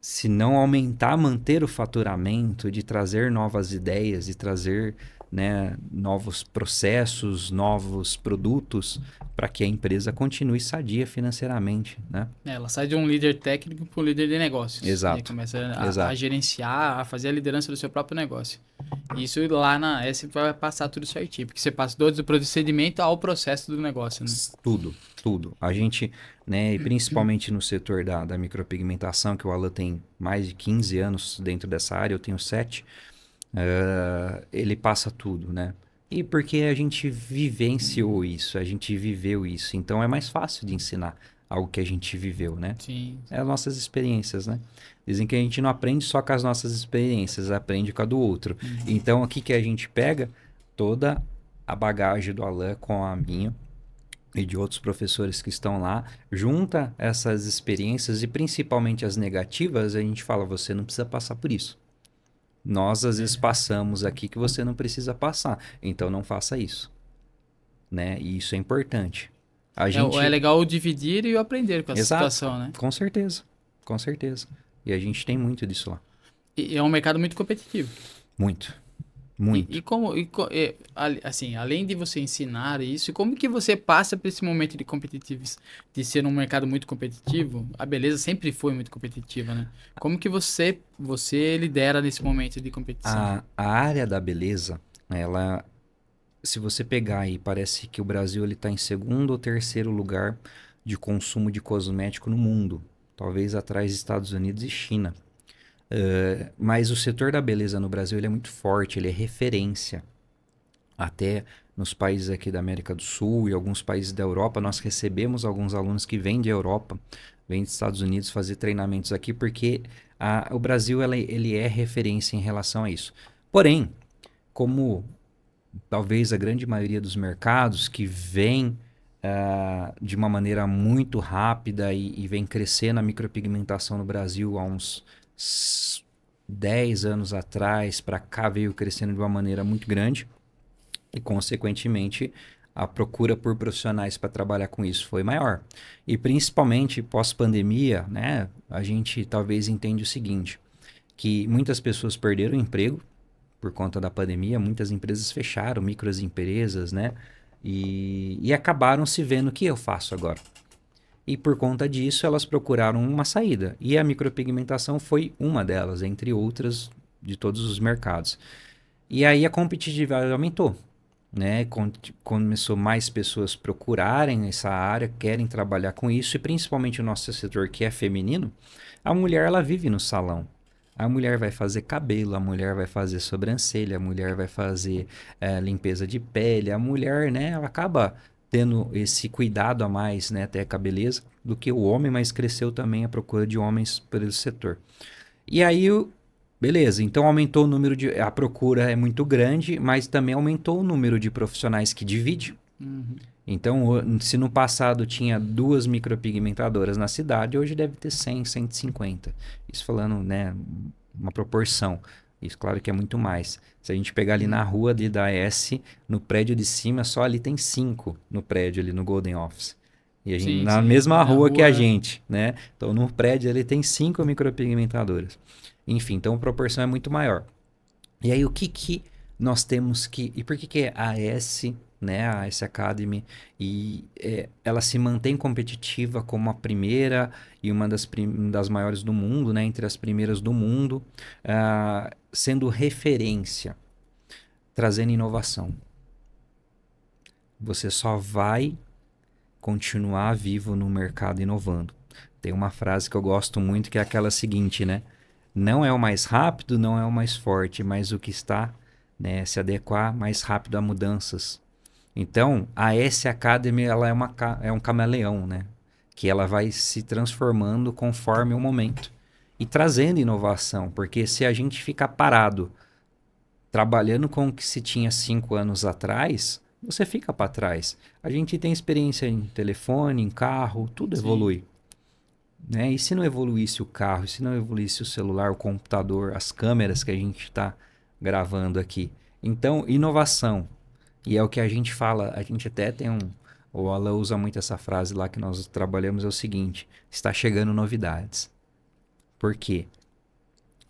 se não aumentar, manter o faturamento, de trazer novas ideias, de trazer, né, novos processos, novos produtos, para que a empresa continue sadia financeiramente, né? Ela sai de um líder técnico para um líder de negócios. Exato. E começa a gerenciar, a fazer a liderança do seu próprio negócio. Isso lá na S vai passar tudo certinho, porque você passa do procedimento ao processo do negócio, né? Tudo. A gente, né, e principalmente no setor da micropigmentação, que o Alan tem mais de 15 anos dentro dessa área, eu tenho 7, ele passa tudo, né? E porque a gente vivenciou isso, a gente viveu isso, então é mais fácil de ensinar algo que a gente viveu, né? Sim. É as nossas experiências, né? Dizem que a gente não aprende só com as nossas experiências, aprende com a do outro. Então, aqui que a gente pega toda a bagagem do Alan com a minha e de outros professores que estão lá, junta essas experiências e principalmente as negativas, a gente fala, você não precisa passar por isso. Nós, às vezes, passamos aqui que você não precisa passar. Então, não faça isso. Né? E isso é importante. É legal o dividir e o aprender com essa situação, né? Com certeza. Com certeza. E a gente tem muito disso lá. E é um mercado muito competitivo. Muito. Assim, além de você ensinar isso, como que você passa por esse momento de ser um mercado muito competitivo? A beleza sempre foi muito competitiva, né? Como que você lidera nesse momento de competição? A área da beleza, ela, se você pegar aí, parece que o Brasil está em segundo ou terceiro lugar de consumo de cosmético no mundo, talvez atrás dos Estados Unidos e China. Mas o setor da beleza no Brasil ele é muito forte, ele é referência. Até nos países aqui da América do Sul e alguns países da Europa, nós recebemos alguns alunos que vêm da Europa, vêm dos Estados Unidos fazer treinamentos aqui, porque o Brasil ele é referência em relação a isso. Porém, como talvez a grande maioria dos mercados que vem de uma maneira muito rápida e vem crescendo a micropigmentação no Brasil há uns 10 anos atrás para cá veio crescendo de uma maneira muito grande e consequentemente a procura por profissionais para trabalhar com isso foi maior. E principalmente pós-pandemia, né, a gente talvez entende o seguinte, que muitas pessoas perderam o emprego por conta da pandemia, muitas empresas fecharam, microempresas, né, e acabaram se vendo o que eu faço agora. E por conta disso, elas procuraram uma saída. E a micropigmentação foi uma delas, entre outras de todos os mercados. E aí a competitividade aumentou. Né? Começou mais pessoas procurarem essa área, querem trabalhar com isso. E principalmente o nosso setor que é feminino, a mulher ela vive no salão. A mulher vai fazer cabelo, a mulher vai fazer sobrancelha, a mulher vai fazer limpeza de pele. A mulher, né, ela acaba tendo esse cuidado a mais, né, até com a beleza, do que o homem, mas cresceu também a procura de homens pelo setor. E aí, beleza, então aumentou o número de... A procura é muito grande, mas também aumentou o número de profissionais que divide. Então, se no passado tinha 2 micropigmentadoras na cidade, hoje deve ter 100, 150. Isso falando, né, uma proporção. Isso, claro que é muito mais. Se a gente pegar ali na rua ali da S, no prédio de cima, só ali tem 5 no prédio ali no Golden Office. E a gente, na mesma rua que a gente, né? Então, no prédio ele tem 5 micropigmentadoras. Enfim, então a proporção é muito maior. E aí, o que nós temos que... E por que a S, né, a S Academy, ela se mantém competitiva como a primeira e uma das maiores do mundo, né, entre as primeiras do mundo, sendo referência, trazendo inovação. Você só vai continuar vivo no mercado inovando. Tem uma frase que eu gosto muito, que é aquela seguinte, né? Não é o mais rápido, não é o mais forte, mas o que está, né, se adequar mais rápido a mudanças. Então, a S Academy, ela é um camaleão, né? Que ela vai se transformando conforme o momento e trazendo inovação, porque se a gente ficar parado trabalhando com o que se tinha 5 anos atrás, você fica para trás. A gente tem experiência em telefone, em carro, tudo evolui. Né? E se não evoluísse o carro, se não evoluísse o celular, o computador, as câmeras que a gente está gravando aqui? Então, inovação. E é o que a gente fala, a gente até tem o Alan usa muito essa frase lá que nós trabalhamos, é o seguinte: está chegando novidades. Por quê?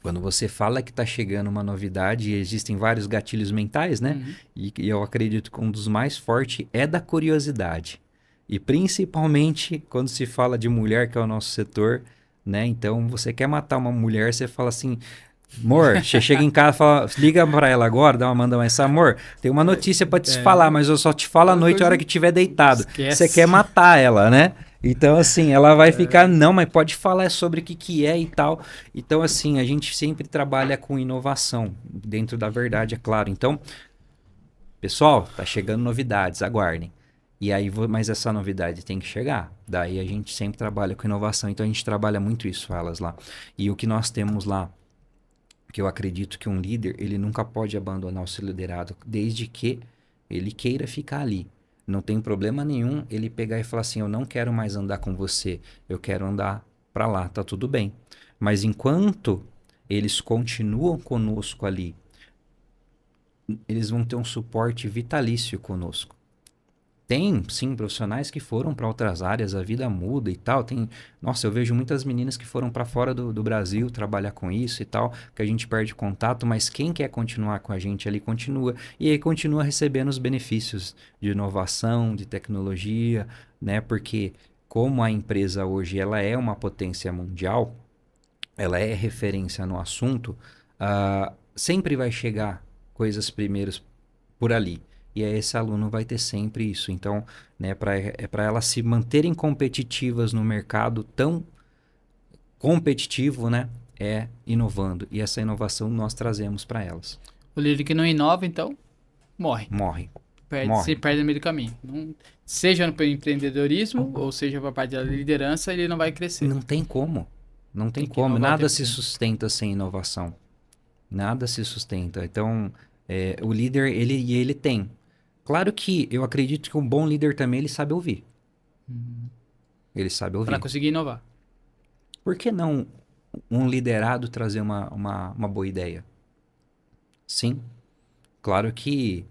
Quando você fala que está chegando uma novidade, existem vários gatilhos mentais, né? E eu acredito que um dos mais fortes é da curiosidade. E principalmente quando se fala de mulher, que é o nosso setor, né? Então, você quer matar uma mulher, você fala assim... Amor, você chega em casa, fala, liga pra ela agora, manda uma mensagem: amor, tem uma notícia pra te falar, mas eu só te falo à noite, a hora que estiver deitado. Esquece. Você quer matar ela, né? Então, assim, ela vai ficar, não, mas pode falar sobre o que é e tal. Então, assim, a gente sempre trabalha com inovação, dentro da verdade, é claro. Então, pessoal, tá chegando novidades, aguardem. E aí, mas essa novidade tem que chegar. Daí a gente sempre trabalha com inovação, então a gente trabalha muito isso, elas lá. E o que nós temos lá, que eu acredito que um líder, ele nunca pode abandonar o seu liderado, desde que ele queira ficar ali. Não tem problema nenhum ele pegar e falar assim: eu não quero mais andar com você, eu quero andar para lá, tá tudo bem. Mas enquanto eles continuam conosco ali, eles vão ter um suporte vitalício conosco. Tem, sim, profissionais que foram para outras áreas, a vida muda e tal. Nossa, eu vejo muitas meninas que foram para fora do Brasil trabalhar com isso e tal, que a gente perde contato, mas quem quer continuar com a gente ali, continua. E aí continua recebendo os benefícios de inovação, de tecnologia, né? Porque como a empresa hoje ela é uma potência mundial, ela é referência no assunto, sempre vai chegar coisas primeiras por ali. E aí esse aluno vai ter sempre isso. Então, né, para elas se manterem competitivas no mercado tão competitivo, né, é inovando. E essa inovação nós trazemos para elas. O líder que não inova, então, morre. Morre. Se perde no meio do caminho. Não, seja no empreendedorismo, ou seja para a parte da liderança, ele não vai crescer. Não tem como. Não tem como. Nada se sustenta sem inovação. Nada se sustenta. Então, o líder, ele tem. Claro que eu acredito que um bom líder também, ele sabe ouvir. Ele sabe ouvir. Para conseguir inovar. Por que não um liderado trazer uma boa ideia? Sim. Claro que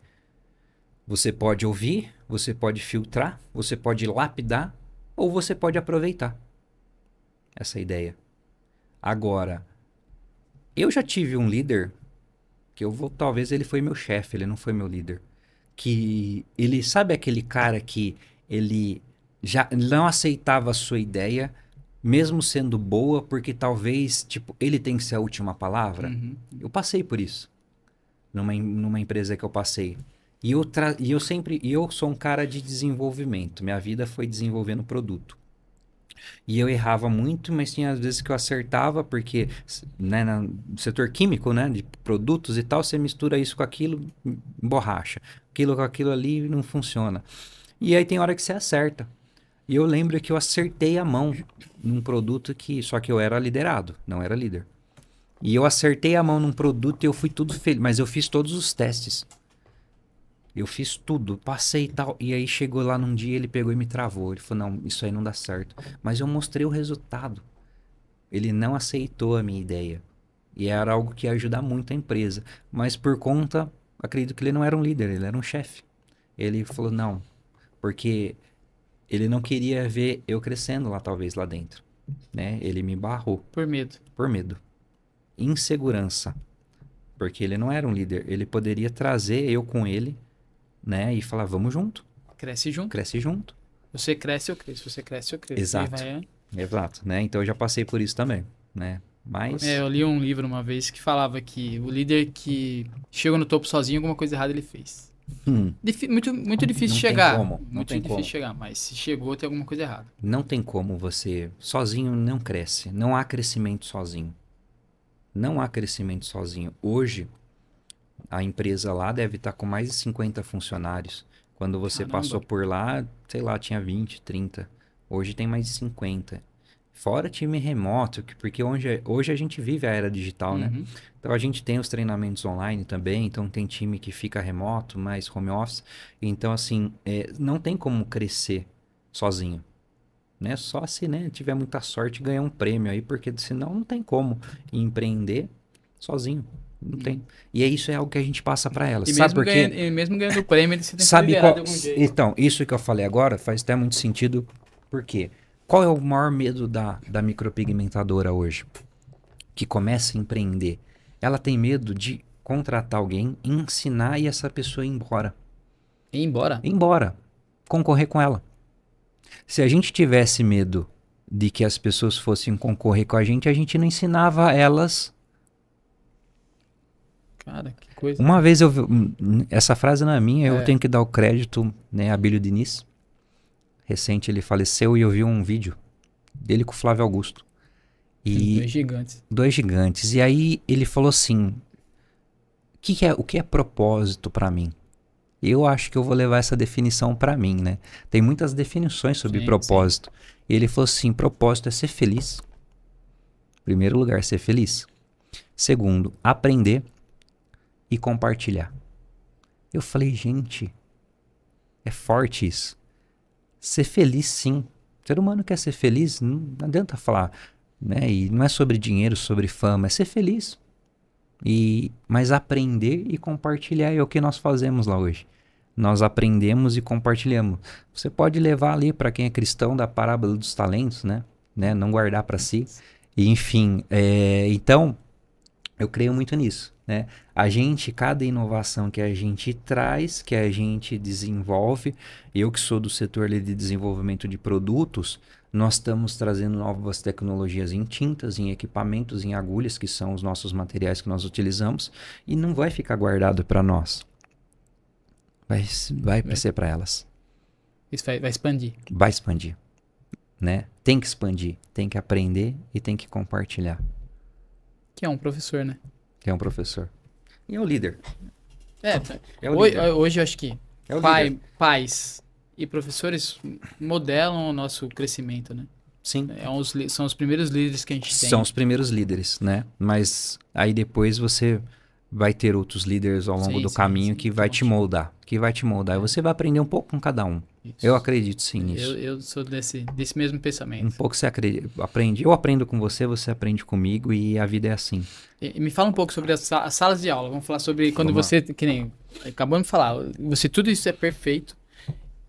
você pode ouvir, você pode filtrar, você pode lapidar, ou você pode aproveitar essa ideia. Agora, eu já tive um líder que talvez ele foi meu chefe, ele não foi meu líder. Que ele, sabe aquele cara que ele já não aceitava a sua ideia, mesmo sendo boa, porque talvez, tipo, ele tem que ser a última palavra? Eu passei por isso, numa empresa que eu passei. E eu sou um cara de desenvolvimento, minha vida foi desenvolvendo produto. E eu errava muito, mas tinha às vezes que eu acertava, porque, né, no setor químico, né, de produtos e tal, você mistura isso com aquilo, borracha. Aquilo com aquilo ali não funciona. E aí tem hora que você acerta. E eu lembro que eu acertei a mão num produto só que eu era liderado, não era líder. E eu acertei a mão num produto e eu fui tudo feliz, mas eu fiz todos os testes. Eu fiz tudo, passei e tal. E aí chegou lá num dia, ele pegou e me travou. Ele falou, não, isso aí não dá certo. Mas eu mostrei o resultado. Ele não aceitou a minha ideia. E era algo que ia ajudar muito a empresa. Mas por conta, acredito que ele não era um líder, ele era um chefe. Ele falou, não, porque ele não queria ver eu crescendo lá, talvez, lá dentro. Né? Ele me barrou. Por medo. Por medo. Insegurança. Porque ele não era um líder. Ele poderia trazer eu com ele, né? E falar, vamos junto. Cresce junto. Cresce junto. Você cresce, eu cresço. Você cresce, eu cresço. Exato. Exato, né? Então eu já passei por isso também, né? Mas... eu li um livro uma vez que falava que o líder que chegou no topo sozinho, alguma coisa errada ele fez. Muito difícil Não chegar. tem como. Não Muito tem difícil como. chegar, mas se chegou, tem alguma coisa errada. Não tem como você... Sozinho não cresce. Não há crescimento sozinho. Não há crescimento sozinho. Hoje, a empresa lá deve estar com mais de 50 funcionários. Quando você passou por lá, sei lá, tinha 20, 30. Hoje tem mais de 50. Fora time remoto, porque hoje a gente vive a era digital, né? Então a gente tem os treinamentos online também, então tem time que fica remoto, mais home office. Então, assim, não tem como crescer sozinho. Né? Só se, né, tiver muita sorte e ganhar um prêmio aí, porque senão não tem como empreender sozinho. Não tem. E isso é algo que a gente passa para elas. E sabe por quê? mesmo ganhando o prêmio, você tem Sabe que liderar de algum jeito. Então, isso que eu falei agora faz até muito sentido. Por quê? Qual é o maior medo da micropigmentadora hoje? Que começa a empreender. Ela tem medo de contratar alguém, ensinar e essa pessoa ir embora. Ir embora? Ir embora. Concorrer com ela. Se a gente tivesse medo de que as pessoas fossem concorrer com a gente não ensinava elas. Cara, que coisa. Uma vez eu vi, essa frase não é minha, eu tenho que dar o crédito, né, a Abílio Diniz. Recente ele faleceu e eu vi um vídeo dele com o Flávio Augusto. E 2 gigantes. 2 gigantes. E aí ele falou assim, o que é propósito para mim? Eu acho que eu vou levar essa definição para mim, né? Tem muitas definições sobre propósito. Sim. E ele falou assim, propósito é ser feliz. Primeiro lugar, ser feliz. Segundo, aprender e compartilhar. Eu falei, gente, é forte isso. Ser feliz, sim. O ser humano quer ser feliz, não adianta falar, né? E não é sobre dinheiro, sobre fama, é ser feliz. Mas aprender e compartilhar é o que nós fazemos lá hoje. Nós aprendemos e compartilhamos. Você pode levar ali para quem é cristão da parábola dos talentos, né? Não guardar para si. E, enfim, então, eu creio muito nisso, né? Cada inovação que a gente traz, que a gente desenvolve, eu que sou do setor ali de desenvolvimento de produtos, nós estamos trazendo novas tecnologias em tintas, em equipamentos, em agulhas, que são os nossos materiais que nós utilizamos, e não vai ficar guardado para nós. Vai ser para elas. Isso vai expandir. Vai expandir, né? Tem que expandir, tem que aprender e tem que compartilhar. Que é um professor, né? Que é um professor. E é o líder. Hoje eu acho que pais e professores modelam o nosso crescimento, né? Sim. São os primeiros líderes que a gente tem. São os primeiros líderes, né? Mas aí depois você vai ter outros líderes ao longo do caminho que vai te moldar. E você vai aprender um pouco com cada um. Isso. Eu acredito sim nisso. Eu sou desse mesmo pensamento. Um pouco você aprende. Eu aprendo com você, você aprende comigo e a vida é assim. E me fala um pouco sobre as salas de aula. Vamos falar sobre quando você, que nem acabamos de falar, tudo isso é perfeito.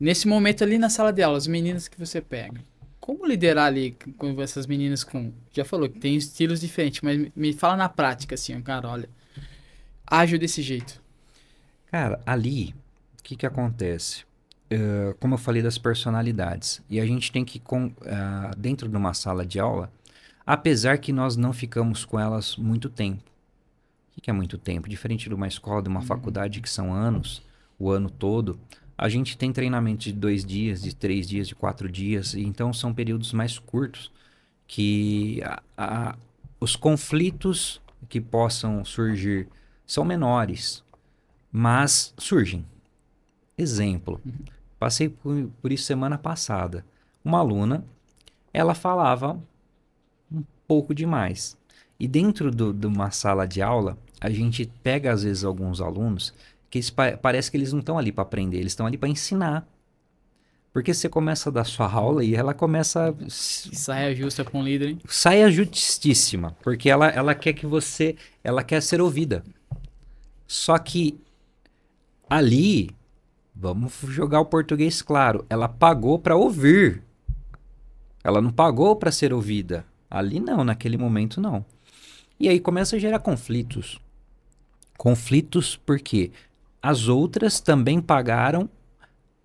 Nesse momento ali na sala de aula, as meninas que você pega, como liderar ali com essas meninas já falou que tem estilos diferentes, mas me fala na prática assim, cara, olha, ágil desse jeito. Cara, ali, o que acontece? Como eu falei das personalidades, e a gente tem que, dentro de uma sala de aula, apesar que nós não ficamos com elas muito tempo. O que é muito tempo? Diferente de uma escola, de uma faculdade que são anos, o ano todo, a gente tem treinamento de 2 dias, de 3 dias, de 4 dias, e então são períodos mais curtos que os conflitos que possam surgir são menores, mas surgem. Exemplo, Passei por isso semana passada. Uma aluna, ela falava um pouco demais. E dentro de uma sala de aula, a gente pega às vezes alguns alunos que parece que eles não estão ali para aprender, eles estão ali para ensinar. Porque você começa a dar sua aula e ela começa Saia justa com o líder, hein? saia justíssima, porque ela quer que você, ela quer ser ouvida. Só que ali, vamos jogar o português claro, ela pagou para ouvir. Ela não pagou para ser ouvida. Ali não, naquele momento não. E aí começa a gerar conflitos. Conflitos porque as outras também pagaram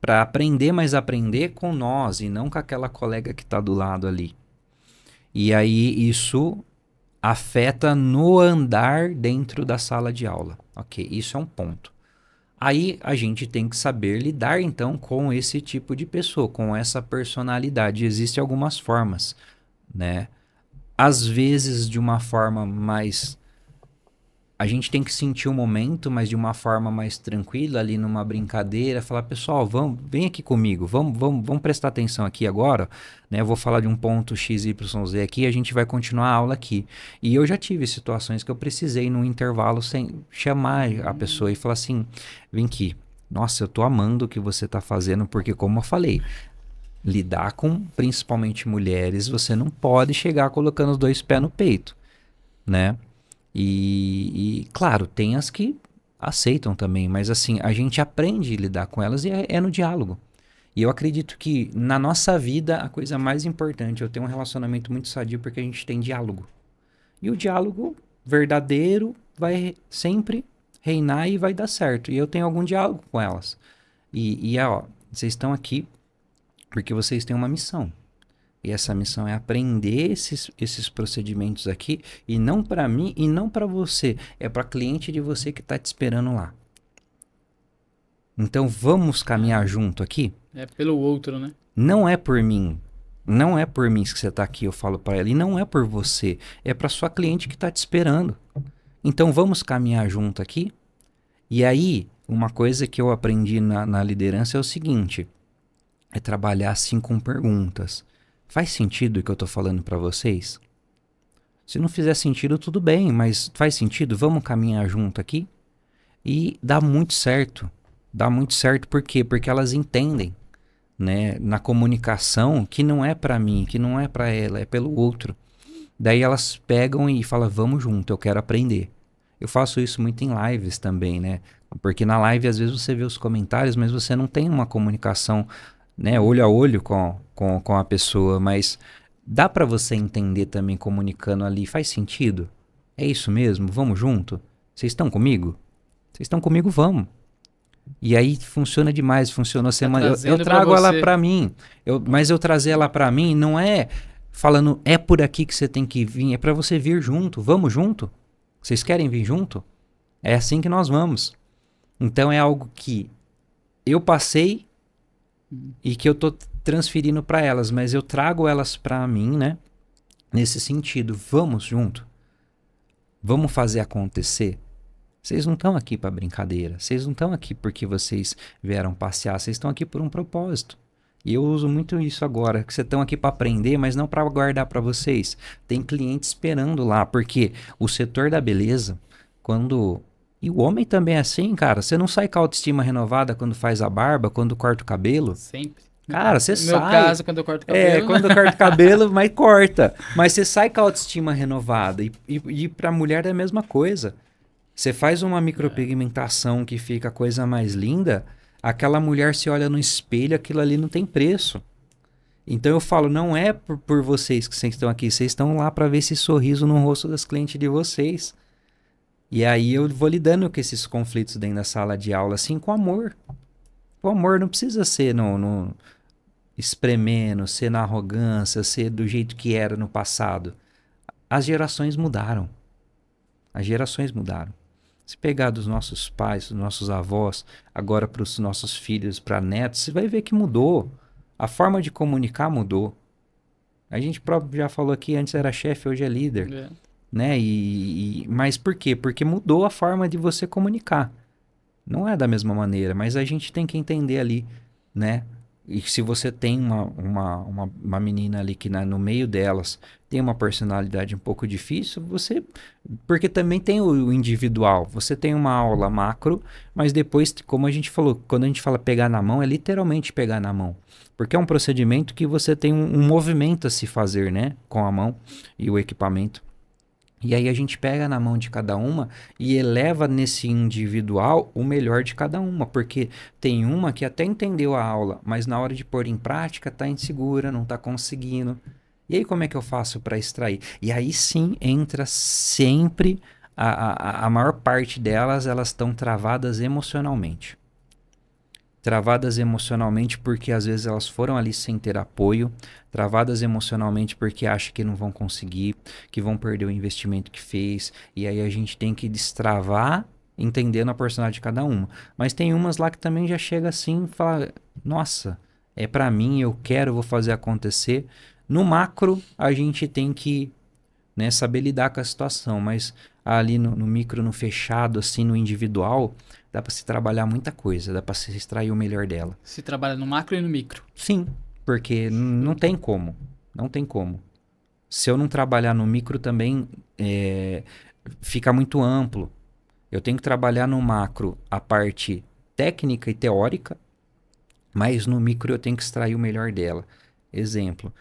para aprender, mas aprender com nós e não com aquela colega que está do lado ali. E aí isso afeta no andar dentro da sala de aula. Ok, isso é um ponto. Aí a gente tem que saber lidar então com esse tipo de pessoa, com essa personalidade. Existem algumas formas, né? Às vezes de uma forma mais... A gente tem que sentir o momento, mas de uma forma mais tranquila, ali numa brincadeira, falar, pessoal, vem aqui comigo, vamos prestar atenção aqui agora, né? Eu vou falar de um ponto XYZ aqui, a gente vai continuar a aula aqui. E eu já tive situações que eu precisei, num intervalo, sem chamar a pessoa e falar assim, vem aqui, nossa, eu tô amando o que você tá fazendo, porque como eu falei, lidar com principalmente mulheres, você não pode chegar colocando os dois pés no peito, né? E claro, tem as que aceitam também, mas assim, a gente aprende a lidar com elas e é no diálogo. E eu acredito que na nossa vida a coisa mais importante, eu tenho um relacionamento muito sadio porque a gente tem diálogo. E o diálogo verdadeiro vai sempre reinar e vai dar certo. E eu tenho algum diálogo com elas. Ó, vocês estão aqui porque vocês têm uma missão. E essa missão é aprender esses procedimentos aqui, e não para mim e não para você, é para cliente de você que está te esperando lá. Então vamos caminhar junto aqui? É pelo outro, né? Não é por mim. Não é por mim que você está aqui, eu falo para ela, e não é por você, é para sua cliente que está te esperando. Então vamos caminhar junto aqui? E aí, uma coisa que eu aprendi na liderança é o seguinte, é trabalhar assim com perguntas. Faz sentido o que eu tô falando para vocês? Se não fizer sentido, tudo bem, mas faz sentido? Vamos caminhar junto aqui? E dá muito certo. Dá muito certo por quê? Porque elas entendem, né, na comunicação que não é para mim, que não é para ela, é pelo outro. Daí elas pegam e falam, vamos junto, eu quero aprender. Eu faço isso muito em lives também, né? Porque na live às vezes você vê os comentários, mas você não tem uma comunicação, né, olho a olho com a pessoa, mas dá para você entender também comunicando ali, faz sentido? É isso mesmo? Vamos junto? Vocês estão comigo? Vocês estão comigo? Vamos. E aí funciona demais, funcionou semana. Eu trago ela para mim, mas eu trazer ela para mim não é falando é por aqui que você tem que vir, é para você vir junto. Vamos junto? Vocês querem vir junto? É assim que nós vamos. Então é algo que eu passei e que eu tô transferindo para elas, mas eu trago elas para mim, né? Nesse sentido, vamos junto. Vamos fazer acontecer. Vocês não estão aqui para brincadeira. Vocês não estão aqui porque vocês vieram passear. Vocês estão aqui por um propósito. E eu uso muito isso agora, que vocês estão aqui para aprender, mas não para guardar para vocês. Tem cliente esperando lá, porque o setor da beleza, quando... E o homem também é assim, cara. Você não sai com a autoestima renovada quando faz a barba, quando corta o cabelo? Sempre. Cara, você sai... No meu caso, quando eu corto o cabelo... É, quando eu corto o cabelo, mas corta. Mas você sai com a autoestima renovada. E pra mulher é a mesma coisa. Você faz uma micropigmentação que fica a coisa mais linda, aquela mulher se olha no espelho, aquilo ali não tem preço. Então eu falo, não é por vocês que vocês estão aqui, vocês estão lá para ver esse sorriso no rosto das clientes de vocês. E aí eu vou lidando com esses conflitos dentro da sala de aula, assim, com amor. O amor não precisa ser no espremendo, ser na arrogância, ser do jeito que era no passado. As gerações mudaram. As gerações mudaram. Se pegar dos nossos pais, dos nossos avós, agora para os nossos filhos, para netos, você vai ver que mudou. A forma de comunicar mudou. A gente próprio já falou aqui, antes era chefe, hoje é líder. É. Né? Mas por quê? Porque mudou a forma de você comunicar. Não é da mesma maneira, mas a gente tem que entender ali né? E se você tem uma menina ali que no meio delas tem uma personalidade um pouco difícil, você... Porque também tem o individual. Você tem uma aula macro, mas depois, como a gente falou, quando a gente fala pegar na mão, é literalmente pegar na mão. Porque é um procedimento que você tem um movimento a se fazer, né? Com a mão e o equipamento. E aí a gente pega na mão de cada uma e eleva nesse individual o melhor de cada uma, porque tem uma que até entendeu a aula, mas na hora de pôr em prática tá insegura, não tá conseguindo. E aí como é que eu faço para extrair? E aí sim entra sempre a maior parte delas, elas estão travadas emocionalmente. Travadas emocionalmente porque às vezes elas foram ali sem ter apoio, travadas emocionalmente porque acham que não vão conseguir, que vão perder o investimento que fez, e aí a gente tem que destravar entendendo a personalidade de cada uma. Mas tem umas lá que também já chega assim e fala, nossa, é pra mim, eu quero, vou fazer acontecer. No macro, a gente tem que, né, saber lidar com a situação, mas ali no micro, no fechado, assim, no individual, dá para se trabalhar muita coisa, dá para se extrair o melhor dela. Se trabalha no macro e no micro. Sim, porque não tem como, não tem como. Se eu não trabalhar no micro também, fica muito amplo. Eu tenho que trabalhar no macro a parte técnica e teórica, mas no micro eu tenho que extrair o melhor dela. Exemplo,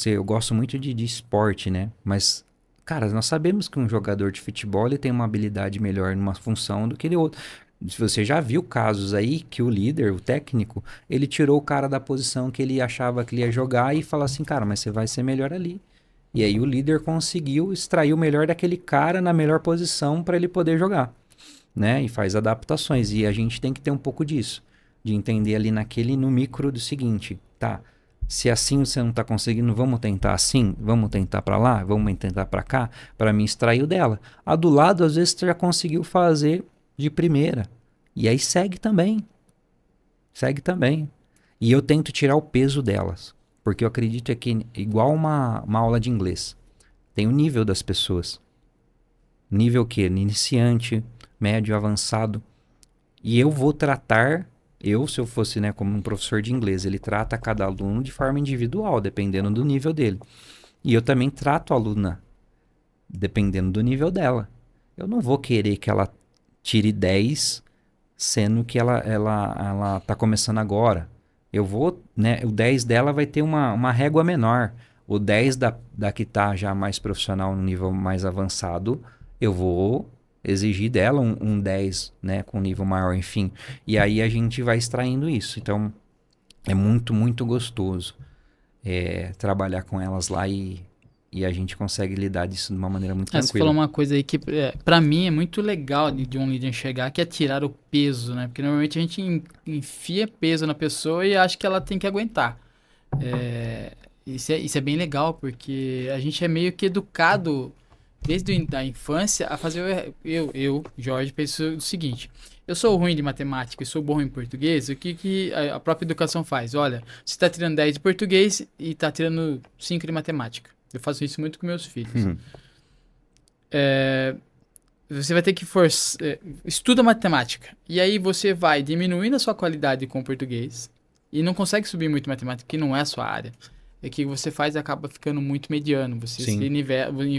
eu gosto muito de esporte, né? Mas, cara, nós sabemos que um jogador de futebol ele tem uma habilidade melhor numa função do que de outro. Se você já viu casos aí que o líder, o técnico, ele tirou o cara da posição que ele achava que ele ia jogar e falou assim, cara, mas você vai ser melhor ali. E aí o líder conseguiu extrair o melhor daquele cara na melhor posição para ele poder jogar, né? E faz adaptações. E a gente tem que ter um pouco disso, de entender ali no micro do seguinte, tá? Se assim você não está conseguindo, vamos tentar assim, vamos tentar para lá, vamos tentar para cá, para mim extrair o dela. A do lado, às vezes, você já conseguiu fazer de primeira. E aí segue também. Segue também. E eu tento tirar o peso delas. Porque eu acredito que igual uma aula de inglês. Tem o nível das pessoas. Nível o quê? Iniciante, médio, avançado. E eu vou tratar... se eu fosse, né, como um professor de inglês, ele trata cada aluno de forma individual, dependendo do nível dele. E eu também trato a aluna dependendo do nível dela. Eu não vou querer que ela tire 10, sendo que ela tá começando agora. Eu vou, né, o 10 dela vai ter uma régua menor. O 10 da que tá já mais profissional, no nível mais avançado, eu vou exigir dela um 10, né, com nível maior, enfim. E aí a gente vai extraindo isso. Então, é muito, muito gostoso trabalhar com elas lá e a gente consegue lidar disso de uma maneira muito tranquila. Você falou uma coisa aí que, pra mim, é muito legal de um líder chegar, que é tirar o peso, né? Porque normalmente a gente enfia peso na pessoa e acha que ela tem que aguentar. Isso é bem legal, porque a gente é meio que educado desde a infância a fazer... Jorge, penso o seguinte: eu sou ruim de matemática e sou bom em português, o que a própria educação faz? Olha, você está tirando 10 de português e está tirando 5 de matemática. Eu faço isso muito com meus filhos. Uhum. Você vai ter que estuda matemática. E aí você vai diminuindo a sua qualidade com o português e não consegue subir muito matemática, que não é a sua área. É que você faz acaba ficando muito mediano. Você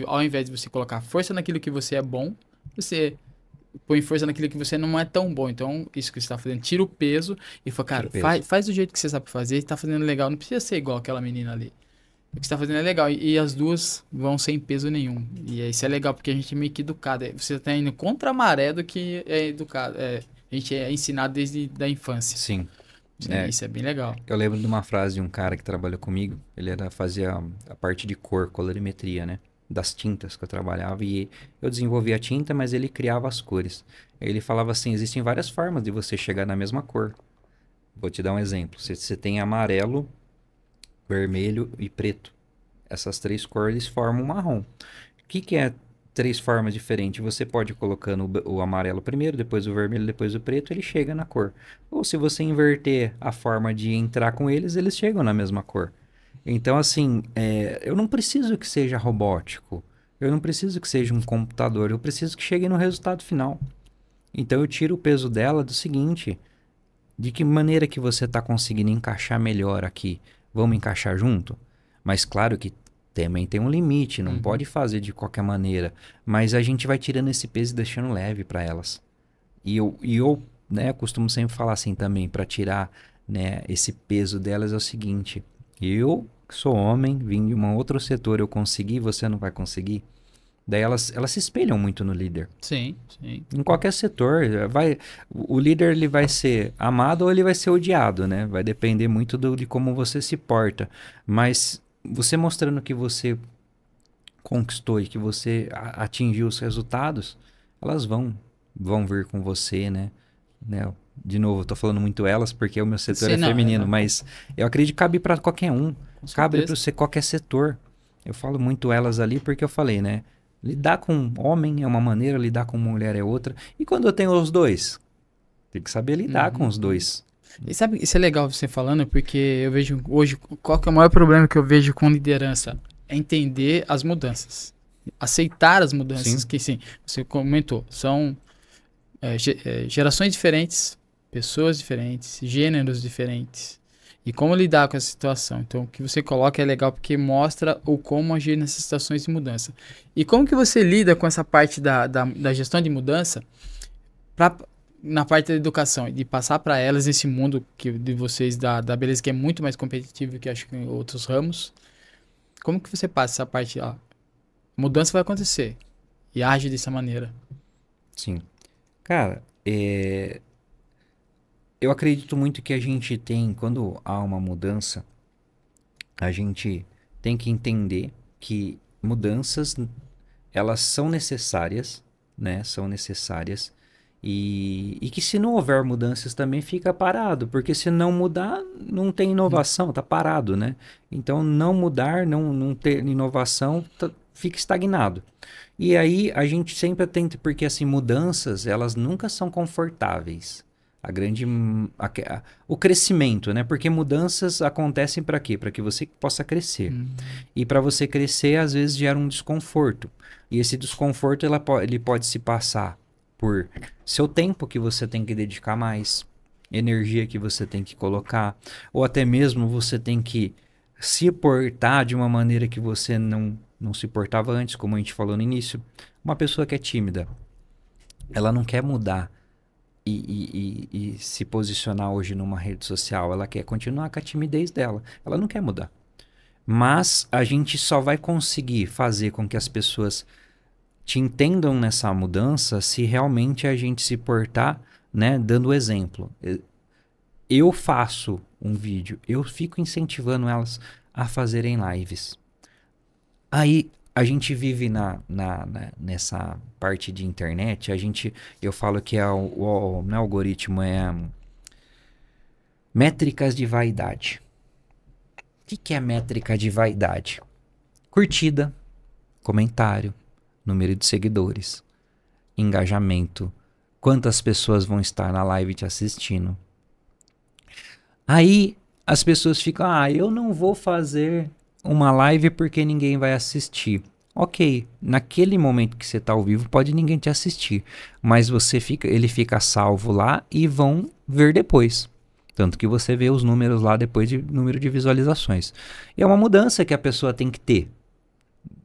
ao invés de você colocar força naquilo que você é bom, você põe força naquilo que você não é tão bom. Então, isso que você está fazendo, tira o peso e fala, cara, faz do jeito que você sabe fazer, está fazendo legal. Não precisa ser igual aquela menina ali. O que você tá fazendo é legal. E as duas vão sem peso nenhum. E isso é legal, porque a gente é meio que educado. Você tá indo contra a maré do que é educado. A gente é ensinado desde a infância. Sim. Isso é bem legal. Eu lembro de uma frase de um cara que trabalhou comigo. Ele fazia a parte de cor, colorimetria, né? Das tintas que eu trabalhava. E eu desenvolvia a tinta, mas ele criava as cores. Ele falava assim, existem várias formas de você chegar na mesma cor. Vou te dar um exemplo. Você tem amarelo, vermelho e preto. Essas 3 cores formam marrom. O que é 3 formas diferentes? Você pode ir colocando o amarelo primeiro, depois o vermelho, depois o preto, ele chega na cor. Ou se você inverter a forma de entrar com eles, eles chegam na mesma cor. Então, assim, eu não preciso que seja robótico. Eu não preciso que seja um computador. Eu preciso que chegue no resultado final. Então, eu tiro o peso dela do seguinte: De que maneira que você está conseguindo encaixar melhor aqui? Vamos encaixar junto? Mas claro que também tem um limite, não pode fazer de qualquer maneira. Mas a gente vai tirando esse peso e deixando leve para elas. E eu, né, costumo sempre falar assim também, para tirar, né, esse peso delas é o seguinte: eu sou homem, vim de um outro setor, eu consegui, você não vai conseguir. Daí elas se espelham muito no líder. Sim, sim. Em qualquer setor, o líder ele vai ser amado ou ele vai ser odiado, né? Vai depender muito de como você se porta. Mas você mostrando que você conquistou e que você atingiu os resultados, elas vão vir com você, né? De novo, eu tô falando muito elas porque o meu setor é feminino, mas eu acredito que cabe para qualquer um. Cabe para você qualquer setor. Eu falo muito elas ali porque eu falei, né? Lidar com homem é uma maneira, lidar com mulher é outra. E quando eu tenho os dois? Tem que saber lidar com os dois. E sabe, isso é legal você falando, porque eu vejo hoje, qual que é o maior problema que eu vejo com liderança? É entender as mudanças. Aceitar as mudanças, que sim, você comentou, são gerações diferentes, pessoas diferentes, gêneros diferentes. E como lidar com essa situação. Então, o que você coloca é legal porque mostra o como agir nessas situações de mudança. E como que você lida com essa parte da gestão de mudança na parte da educação, de passar para elas esse mundo de vocês da beleza que é muito mais competitivo que acho que em outros ramos. Como que você passa essa parte? Mudança vai acontecer e age dessa maneira. Sim. Cara, eu acredito muito que a gente tem, quando há uma mudança, a gente tem que entender que mudanças, elas são necessárias, né? São necessárias. E que se não houver mudanças também fica parado, porque se não mudar, não tem inovação, tá parado, né? Então, não mudar, não ter inovação, fica estagnado. E aí, a gente sempre tenta, porque assim, mudanças, elas nunca são confortáveis. O crescimento, né? Porque mudanças acontecem para quê? Para que você possa crescer. E para você crescer, às vezes gera um desconforto. E esse desconforto ele pode se passar por seu tempo que você tem que dedicar mais, energia que você tem que colocar, ou até mesmo você tem que se portar de uma maneira que você não se portava antes, como a gente falou no início. Uma pessoa que é tímida, ela não quer mudar e se posicionar hoje numa rede social, ela quer continuar com a timidez dela, ela não quer mudar. Mas a gente só vai conseguir fazer com que as pessoas te entendam nessa mudança se realmente a gente se portar, né, dando exemplo. Eu faço um vídeo, eu fico incentivando elas a fazerem lives. Aí a gente vive nessa parte de internet, eu falo que não é algoritmo, é métricas de vaidade. O que é métrica de vaidade? Curtida, comentário, número de seguidores, engajamento, quantas pessoas vão estar na live te assistindo. Aí as pessoas ficam, eu não vou fazer uma live porque ninguém vai assistir. Ok, naquele momento que você está ao vivo pode ninguém te assistir, mas ele fica salvo lá e vão ver depois. Tanto que você vê os números lá depois de número de visualizações. E é uma mudança que a pessoa tem que ter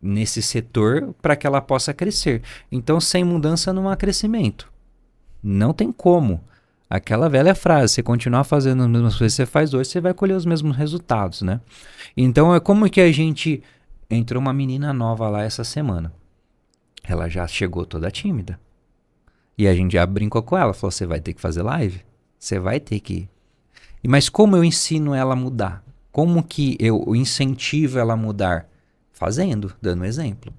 nesse setor para que ela possa crescer. Então, sem mudança não há crescimento. Não tem como. Aquela velha frase, você continuar fazendo as mesmas coisas que você faz hoje, você vai colher os mesmos resultados, né? Então, é como que a gente... Entrou uma menina nova lá essa semana. Ela já chegou toda tímida. E a gente já brincou com ela. Falou, você vai ter que fazer live? Você vai ter que... Mas como eu ensino ela a mudar? Como que eu incentivo ela a mudar? Fazendo, dando exemplo.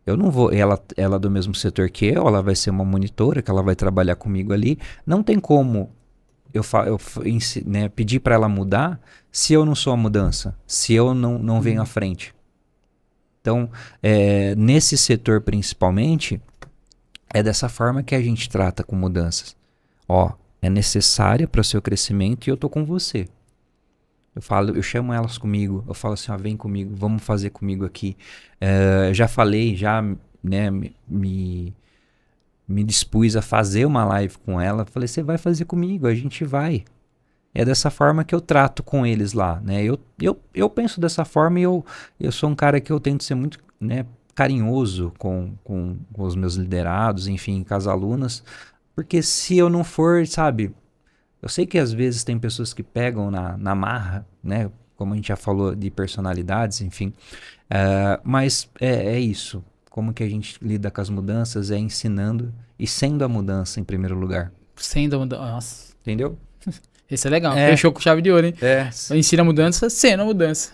Eu não vou... Ela do mesmo setor que eu, ela vai ser uma monitora, que ela vai trabalhar comigo ali. Não tem como pedir para ela mudar se eu não sou a mudança. Se eu não venho à frente. Então, nesse setor principalmente, é dessa forma que a gente trata com mudanças. É necessária para o seu crescimento e eu tô com você. Eu chamo elas comigo, eu falo assim, vem comigo, vamos fazer comigo aqui. Já falei, né, me dispus a fazer uma live com ela. Falei, você vai fazer comigo, a gente vai. É dessa forma que eu trato com eles lá, né? Eu penso dessa forma e eu sou um cara que eu tento ser muito, né, carinhoso com os meus liderados, enfim, com as alunas. Porque se eu não for, sabe... Eu sei que às vezes tem pessoas que pegam na marra, né? Como a gente já falou de personalidades, enfim. Mas é isso. Como que a gente lida com as mudanças é ensinando e sendo a mudança em primeiro lugar. Sendo a mudança. Nossa. Entendeu? Esse é legal. Fechou com chave de ouro, hein? É. Ensina a mudança, sendo a mudança.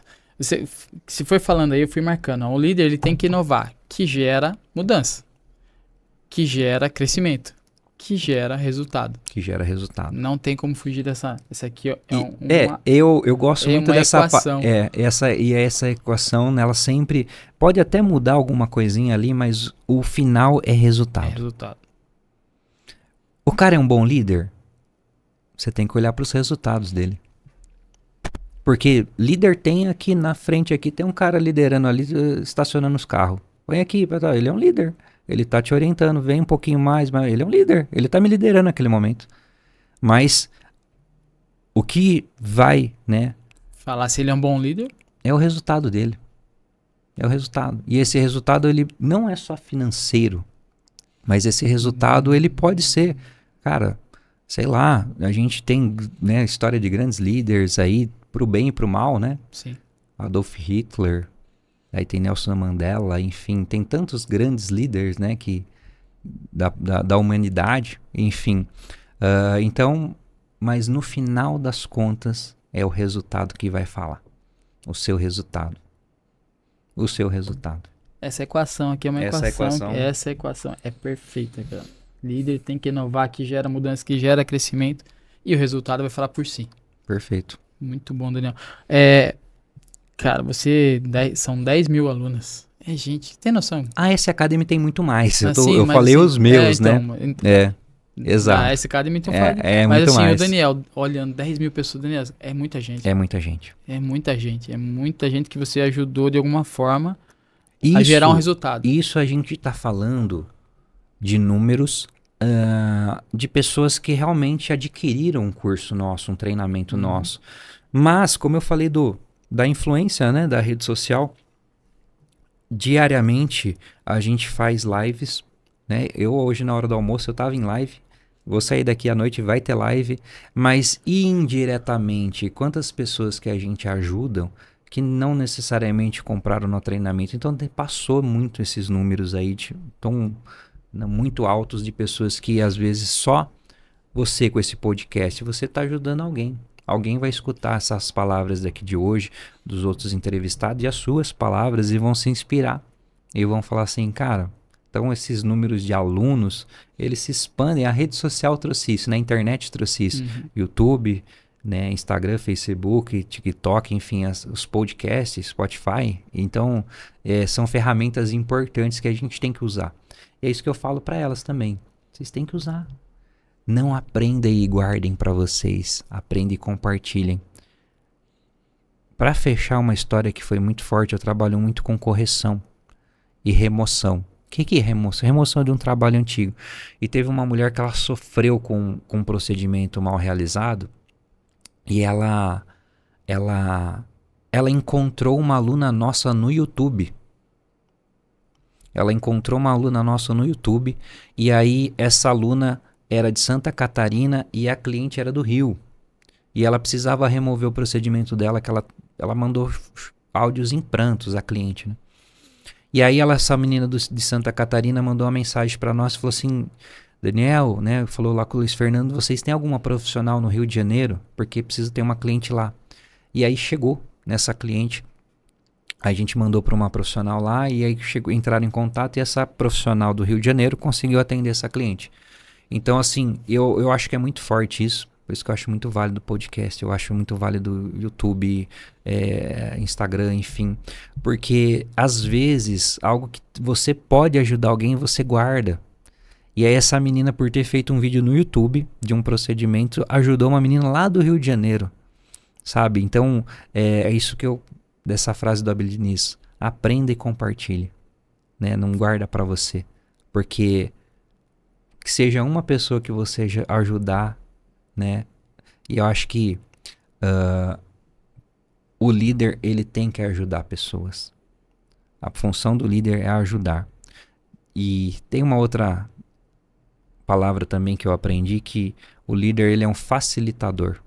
Se foi falando aí, eu fui marcando. O líder ele tem que inovar, que gera mudança, que gera crescimento, que gera resultado. Que gera resultado. Não tem como fugir dessa. Essa aqui eu gosto muito dessa equação. Essa equação, ela sempre pode até mudar alguma coisinha ali, mas o final é resultado. É resultado. O cara é um bom líder? Você tem que olhar para os resultados dele. Porque líder tem aqui na frente, aqui tem um cara liderando ali, estacionando os carros. Põe aqui, ele é um líder. Ele tá te orientando, vem um pouquinho mais, mas ele é um líder. Ele tá me liderando naquele momento. Mas o que vai, né? Falar se ele é um bom líder? É o resultado dele. É o resultado. E esse resultado, ele não é só financeiro. Mas esse resultado, ele pode ser, cara, sei lá, a gente tem, né, história de grandes líderes aí, pro bem e pro mal, né? Sim. Adolf Hitler, aí tem Nelson Mandela, enfim, tem tantos grandes líderes, né, que, da humanidade, enfim. Então, mas no final das contas, é o resultado que vai falar. O seu resultado. O seu resultado. Essa equação aqui é uma equação. Essa equação é perfeita, cara. Líder tem que inovar, que gera mudança, que gera crescimento. E o resultado vai falar por si. Perfeito. Muito bom, Daniel. Cara, são 10 mil alunas. É, gente, tem noção? A S Academy tem muito mais. Assim, eu falei os meus, né? Exato. A S Academy tem mas muito assim, mais. O Daniel, olhando 10 mil pessoas, Daniel, é muita gente. É muita gente. É muita gente. É muita gente que você ajudou de alguma forma a gerar um resultado. Isso a gente tá falando de números de pessoas que realmente adquiriram um curso nosso, um treinamento nosso. Mas, como eu falei da influência, né, da rede social, diariamente a gente faz lives, né? Eu hoje na hora do almoço eu tava em live, vou sair daqui à noite, vai ter live, mas indiretamente, quantas pessoas que a gente ajuda que não necessariamente compraram no treinamento, então passou muito esses números aí, tão muito altos de pessoas que às vezes só você com esse podcast, você está ajudando alguém. Alguém vai escutar essas palavras daqui de hoje, dos outros entrevistados, e as suas palavras, e vão se inspirar. E vão falar assim, cara, então esses números de alunos, eles se expandem. A rede social trouxe isso, né? A internet trouxe isso. YouTube, né? Instagram, Facebook, TikTok, enfim, os podcasts, Spotify. Então, são ferramentas importantes que a gente tem que usar. E é isso que eu falo para elas também. Vocês têm que usar. Não aprendem e guardem para vocês. Aprendem e compartilhem. Para fechar uma história que foi muito forte, eu trabalho muito com correção e remoção. O que é remoção? Remoção de um trabalho antigo. E teve uma mulher que ela sofreu com um procedimento mal realizado e ela encontrou uma aluna nossa no YouTube. Ela encontrou uma aluna nossa no YouTube e aí essa aluna era de Santa Catarina e a cliente era do Rio. E ela precisava remover o procedimento dela, que ela mandou áudios em prantos, a cliente, né? E aí essa menina de Santa Catarina mandou uma mensagem para nós e falou assim, Daniel, né, falou lá com o Luiz Fernando, vocês têm alguma profissional no Rio de Janeiro? Porque precisa ter uma cliente lá. E aí chegou nessa cliente. A gente mandou para uma profissional lá e aí entraram em contato e essa profissional do Rio de Janeiro conseguiu atender essa cliente. Então, assim, eu acho que é muito forte isso. Por isso que eu acho muito válido o podcast. Eu acho muito válido o YouTube, Instagram, enfim. Porque, às vezes, algo que você pode ajudar alguém, você guarda. E aí essa menina, por ter feito um vídeo no YouTube de um procedimento, ajudou uma menina lá do Rio de Janeiro. Sabe? Então, é isso que dessa frase do Abel Diniz, aprenda e compartilhe, né? Não guarda para você, porque que seja uma pessoa que você ajudar, né? E eu acho que o líder, ele tem que ajudar pessoas. A função do líder é ajudar. E tem uma outra palavra também que eu aprendi, que o líder, ele é um facilitador.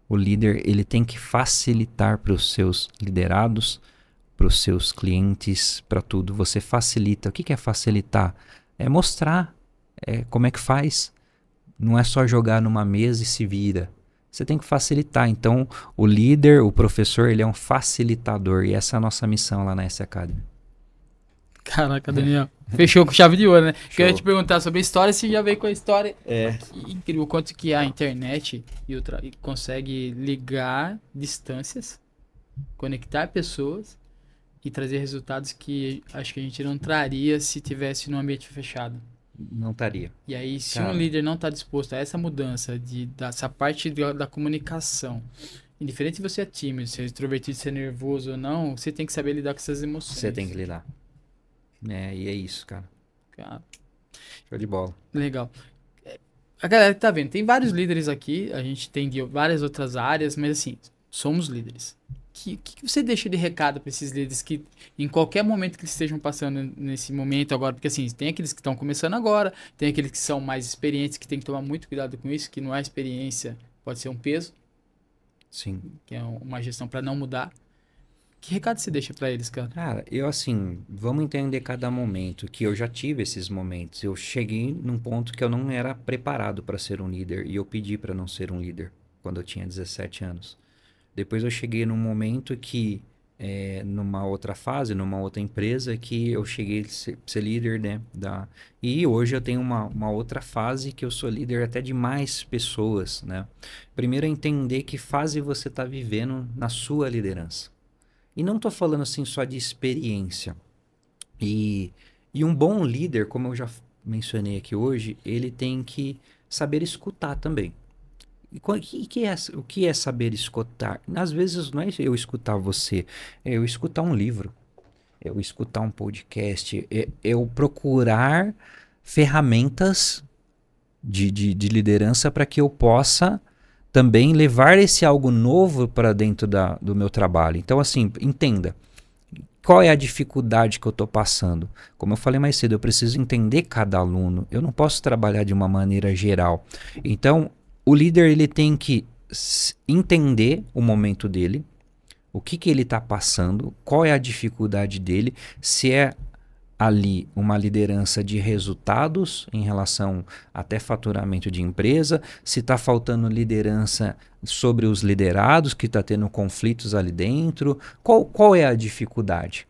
O líder, ele tem que facilitar para os seus liderados, para os seus clientes, para tudo. Você facilita. O que é facilitar? É mostrar como é que faz. Não é só jogar numa mesa e se vira. Você tem que facilitar. Então, o líder, o professor, ele é um facilitador. E essa é a nossa missão lá na S Academy. Caraca, Daniel. Fechou com chave de ouro, né? Queria te perguntar sobre a história, você já veio com a história. Que incrível o quanto que a internet e consegue ligar distâncias, conectar pessoas e trazer resultados que acho que a gente não traria se tivesse num ambiente fechado. Não estaria. E aí, se um líder não está disposto a essa mudança, dessa parte da comunicação, indiferente se você é tímido, se é extrovertido, se é nervoso ou não, você tem que saber lidar com essas emoções. Você tem que lidar. E é isso, cara. Show de bola. Legal. A galera que tá vendo, tem vários líderes aqui, a gente tem de várias outras áreas, mas assim, somos líderes. O que você deixa de recado para esses líderes que em qualquer momento que eles estejam passando nesse momento agora, porque assim, tem aqueles que estão começando agora, tem aqueles que são mais experientes, que tem que tomar muito cuidado com isso, que não é experiência, pode ser um peso. Sim. Que é uma gestão para não mudar. Que recado você deixa para eles, cara? Cara, eu assim, vamos entender cada momento, que eu já tive esses momentos. Eu cheguei num ponto que eu não era preparado para ser um líder e eu pedi para não ser um líder quando eu tinha 17 anos. Depois eu cheguei num momento que, numa outra fase, numa outra empresa, que eu cheguei a ser líder, né? E hoje eu tenho uma outra fase que eu sou líder até de mais pessoas, né? Primeiro é entender que fase você está vivendo na sua liderança. E não estou falando assim só de experiência. E um bom líder, como eu já mencionei aqui hoje, ele tem que saber escutar também. E o que é saber escutar? Às vezes não é eu escutar você, é eu escutar um livro, é eu escutar um podcast, é eu procurar ferramentas de liderança para que eu possa também levar esse algo novo para dentro do meu trabalho. Então, assim, entenda. Qual é a dificuldade que eu estou passando? Como eu falei mais cedo, eu preciso entender cada aluno. Eu não posso trabalhar de uma maneira geral. Então, o líder ele tem que entender o momento dele, o que ele está passando, qual é a dificuldade dele, se é ali uma liderança de resultados em relação até faturamento de empresa, se está faltando liderança sobre os liderados, que está tendo conflitos ali dentro, qual é a dificuldade?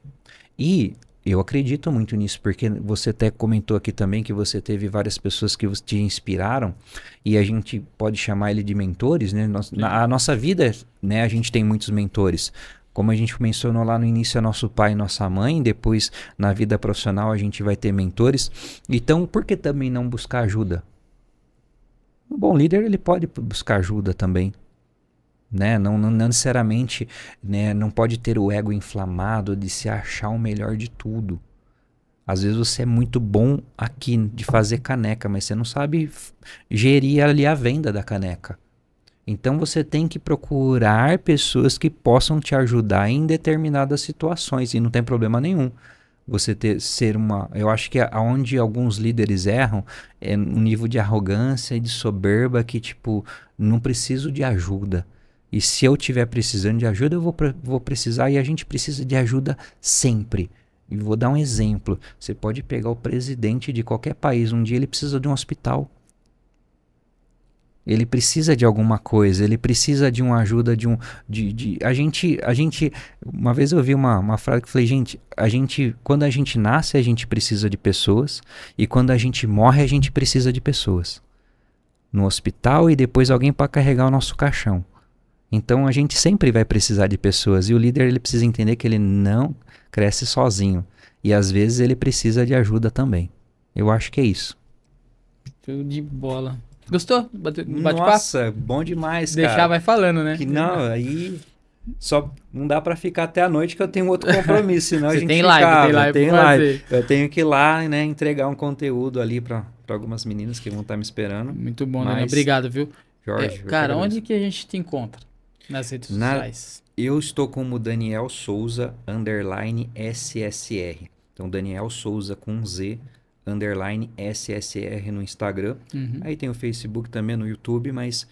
E eu acredito muito nisso, porque você até comentou aqui também que você teve várias pessoas que te inspiraram, e a gente pode chamar ele de mentores, né? A nossa vida, né, a gente tem muitos mentores. Como a gente mencionou lá no início, é nosso pai e nossa mãe, depois na vida profissional a gente vai ter mentores. Então, por que também não buscar ajuda? Um bom líder, ele pode buscar ajuda também. Né? Não necessariamente, né? Não pode ter o ego inflamado de se achar o melhor de tudo. Às vezes você é muito bom aqui de fazer caneca, mas você não sabe gerir ali a venda da caneca. Então você tem que procurar pessoas que possam te ajudar em determinadas situações e não tem problema nenhum. Você eu acho que aonde alguns líderes erram é um nível de arrogância e de soberba que tipo, não preciso de ajuda. E se eu estiver precisando de ajuda, eu vou precisar, e a gente precisa de ajuda sempre. E vou dar um exemplo. Você pode pegar o presidente de qualquer país, um dia ele precisa de um hospital. Ele precisa de alguma coisa, ele precisa de uma ajuda, a gente, uma vez eu ouvi uma frase que eu falei, quando a gente nasce, a gente precisa de pessoas, e quando a gente morre, a gente precisa de pessoas. No hospital e depois alguém para carregar o nosso caixão. Então a gente sempre vai precisar de pessoas, e o líder ele precisa entender que ele não cresce sozinho, e às vezes ele precisa de ajuda também. Eu acho que é isso. Show de bola. Gostou? Bate-papo? Nossa, bom demais, cara. Deixar vai falando, né? Que não, aí Só não dá para ficar até a noite que eu tenho outro compromisso, senão a Você gente tem ficava. live Tem pra live. fazer. Eu tenho que ir lá, né, entregar um conteúdo ali para algumas meninas que vão estar me esperando. Muito bom, Mas, Daniel. Obrigado, viu? Jorge, eu que Cara, onde agradeço. que a gente te encontra? Nas redes sociais. Eu estou como Daniel Souza, underline SSR. Então, Daniel Souza com Z, underline SSR no Instagram. Uhum. Aí tem o Facebook também, no YouTube, mas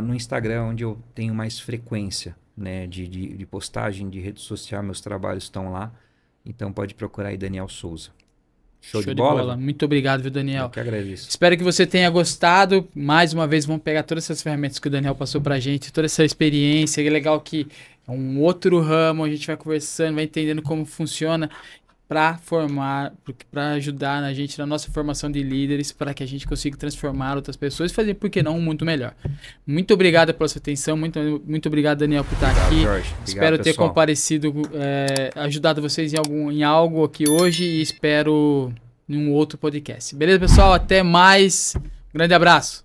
no Instagram é onde eu tenho mais frequência, né, de postagem de rede social, meus trabalhos estão lá. Então, pode procurar aí Daniel Souza. Show de bola? Muito obrigado, viu, Daniel? Eu que agradeço. Espero que você tenha gostado. Mais uma vez, vamos pegar todas essas ferramentas que o Daniel passou pra gente, toda essa experiência. É legal que é um outro ramo, a gente vai conversando, vai entendendo como funciona para formar, para ajudar a gente na nossa formação de líderes, para que a gente consiga transformar outras pessoas e fazer, por que não, um mundo melhor. Muito obrigado pela sua atenção, muito obrigado, Daniel, por estar aqui. Jorge. Obrigado, Espero ter pessoal. comparecido, ajudado vocês em algo aqui hoje e espero em um outro podcast. Beleza, pessoal? Até mais. Grande abraço.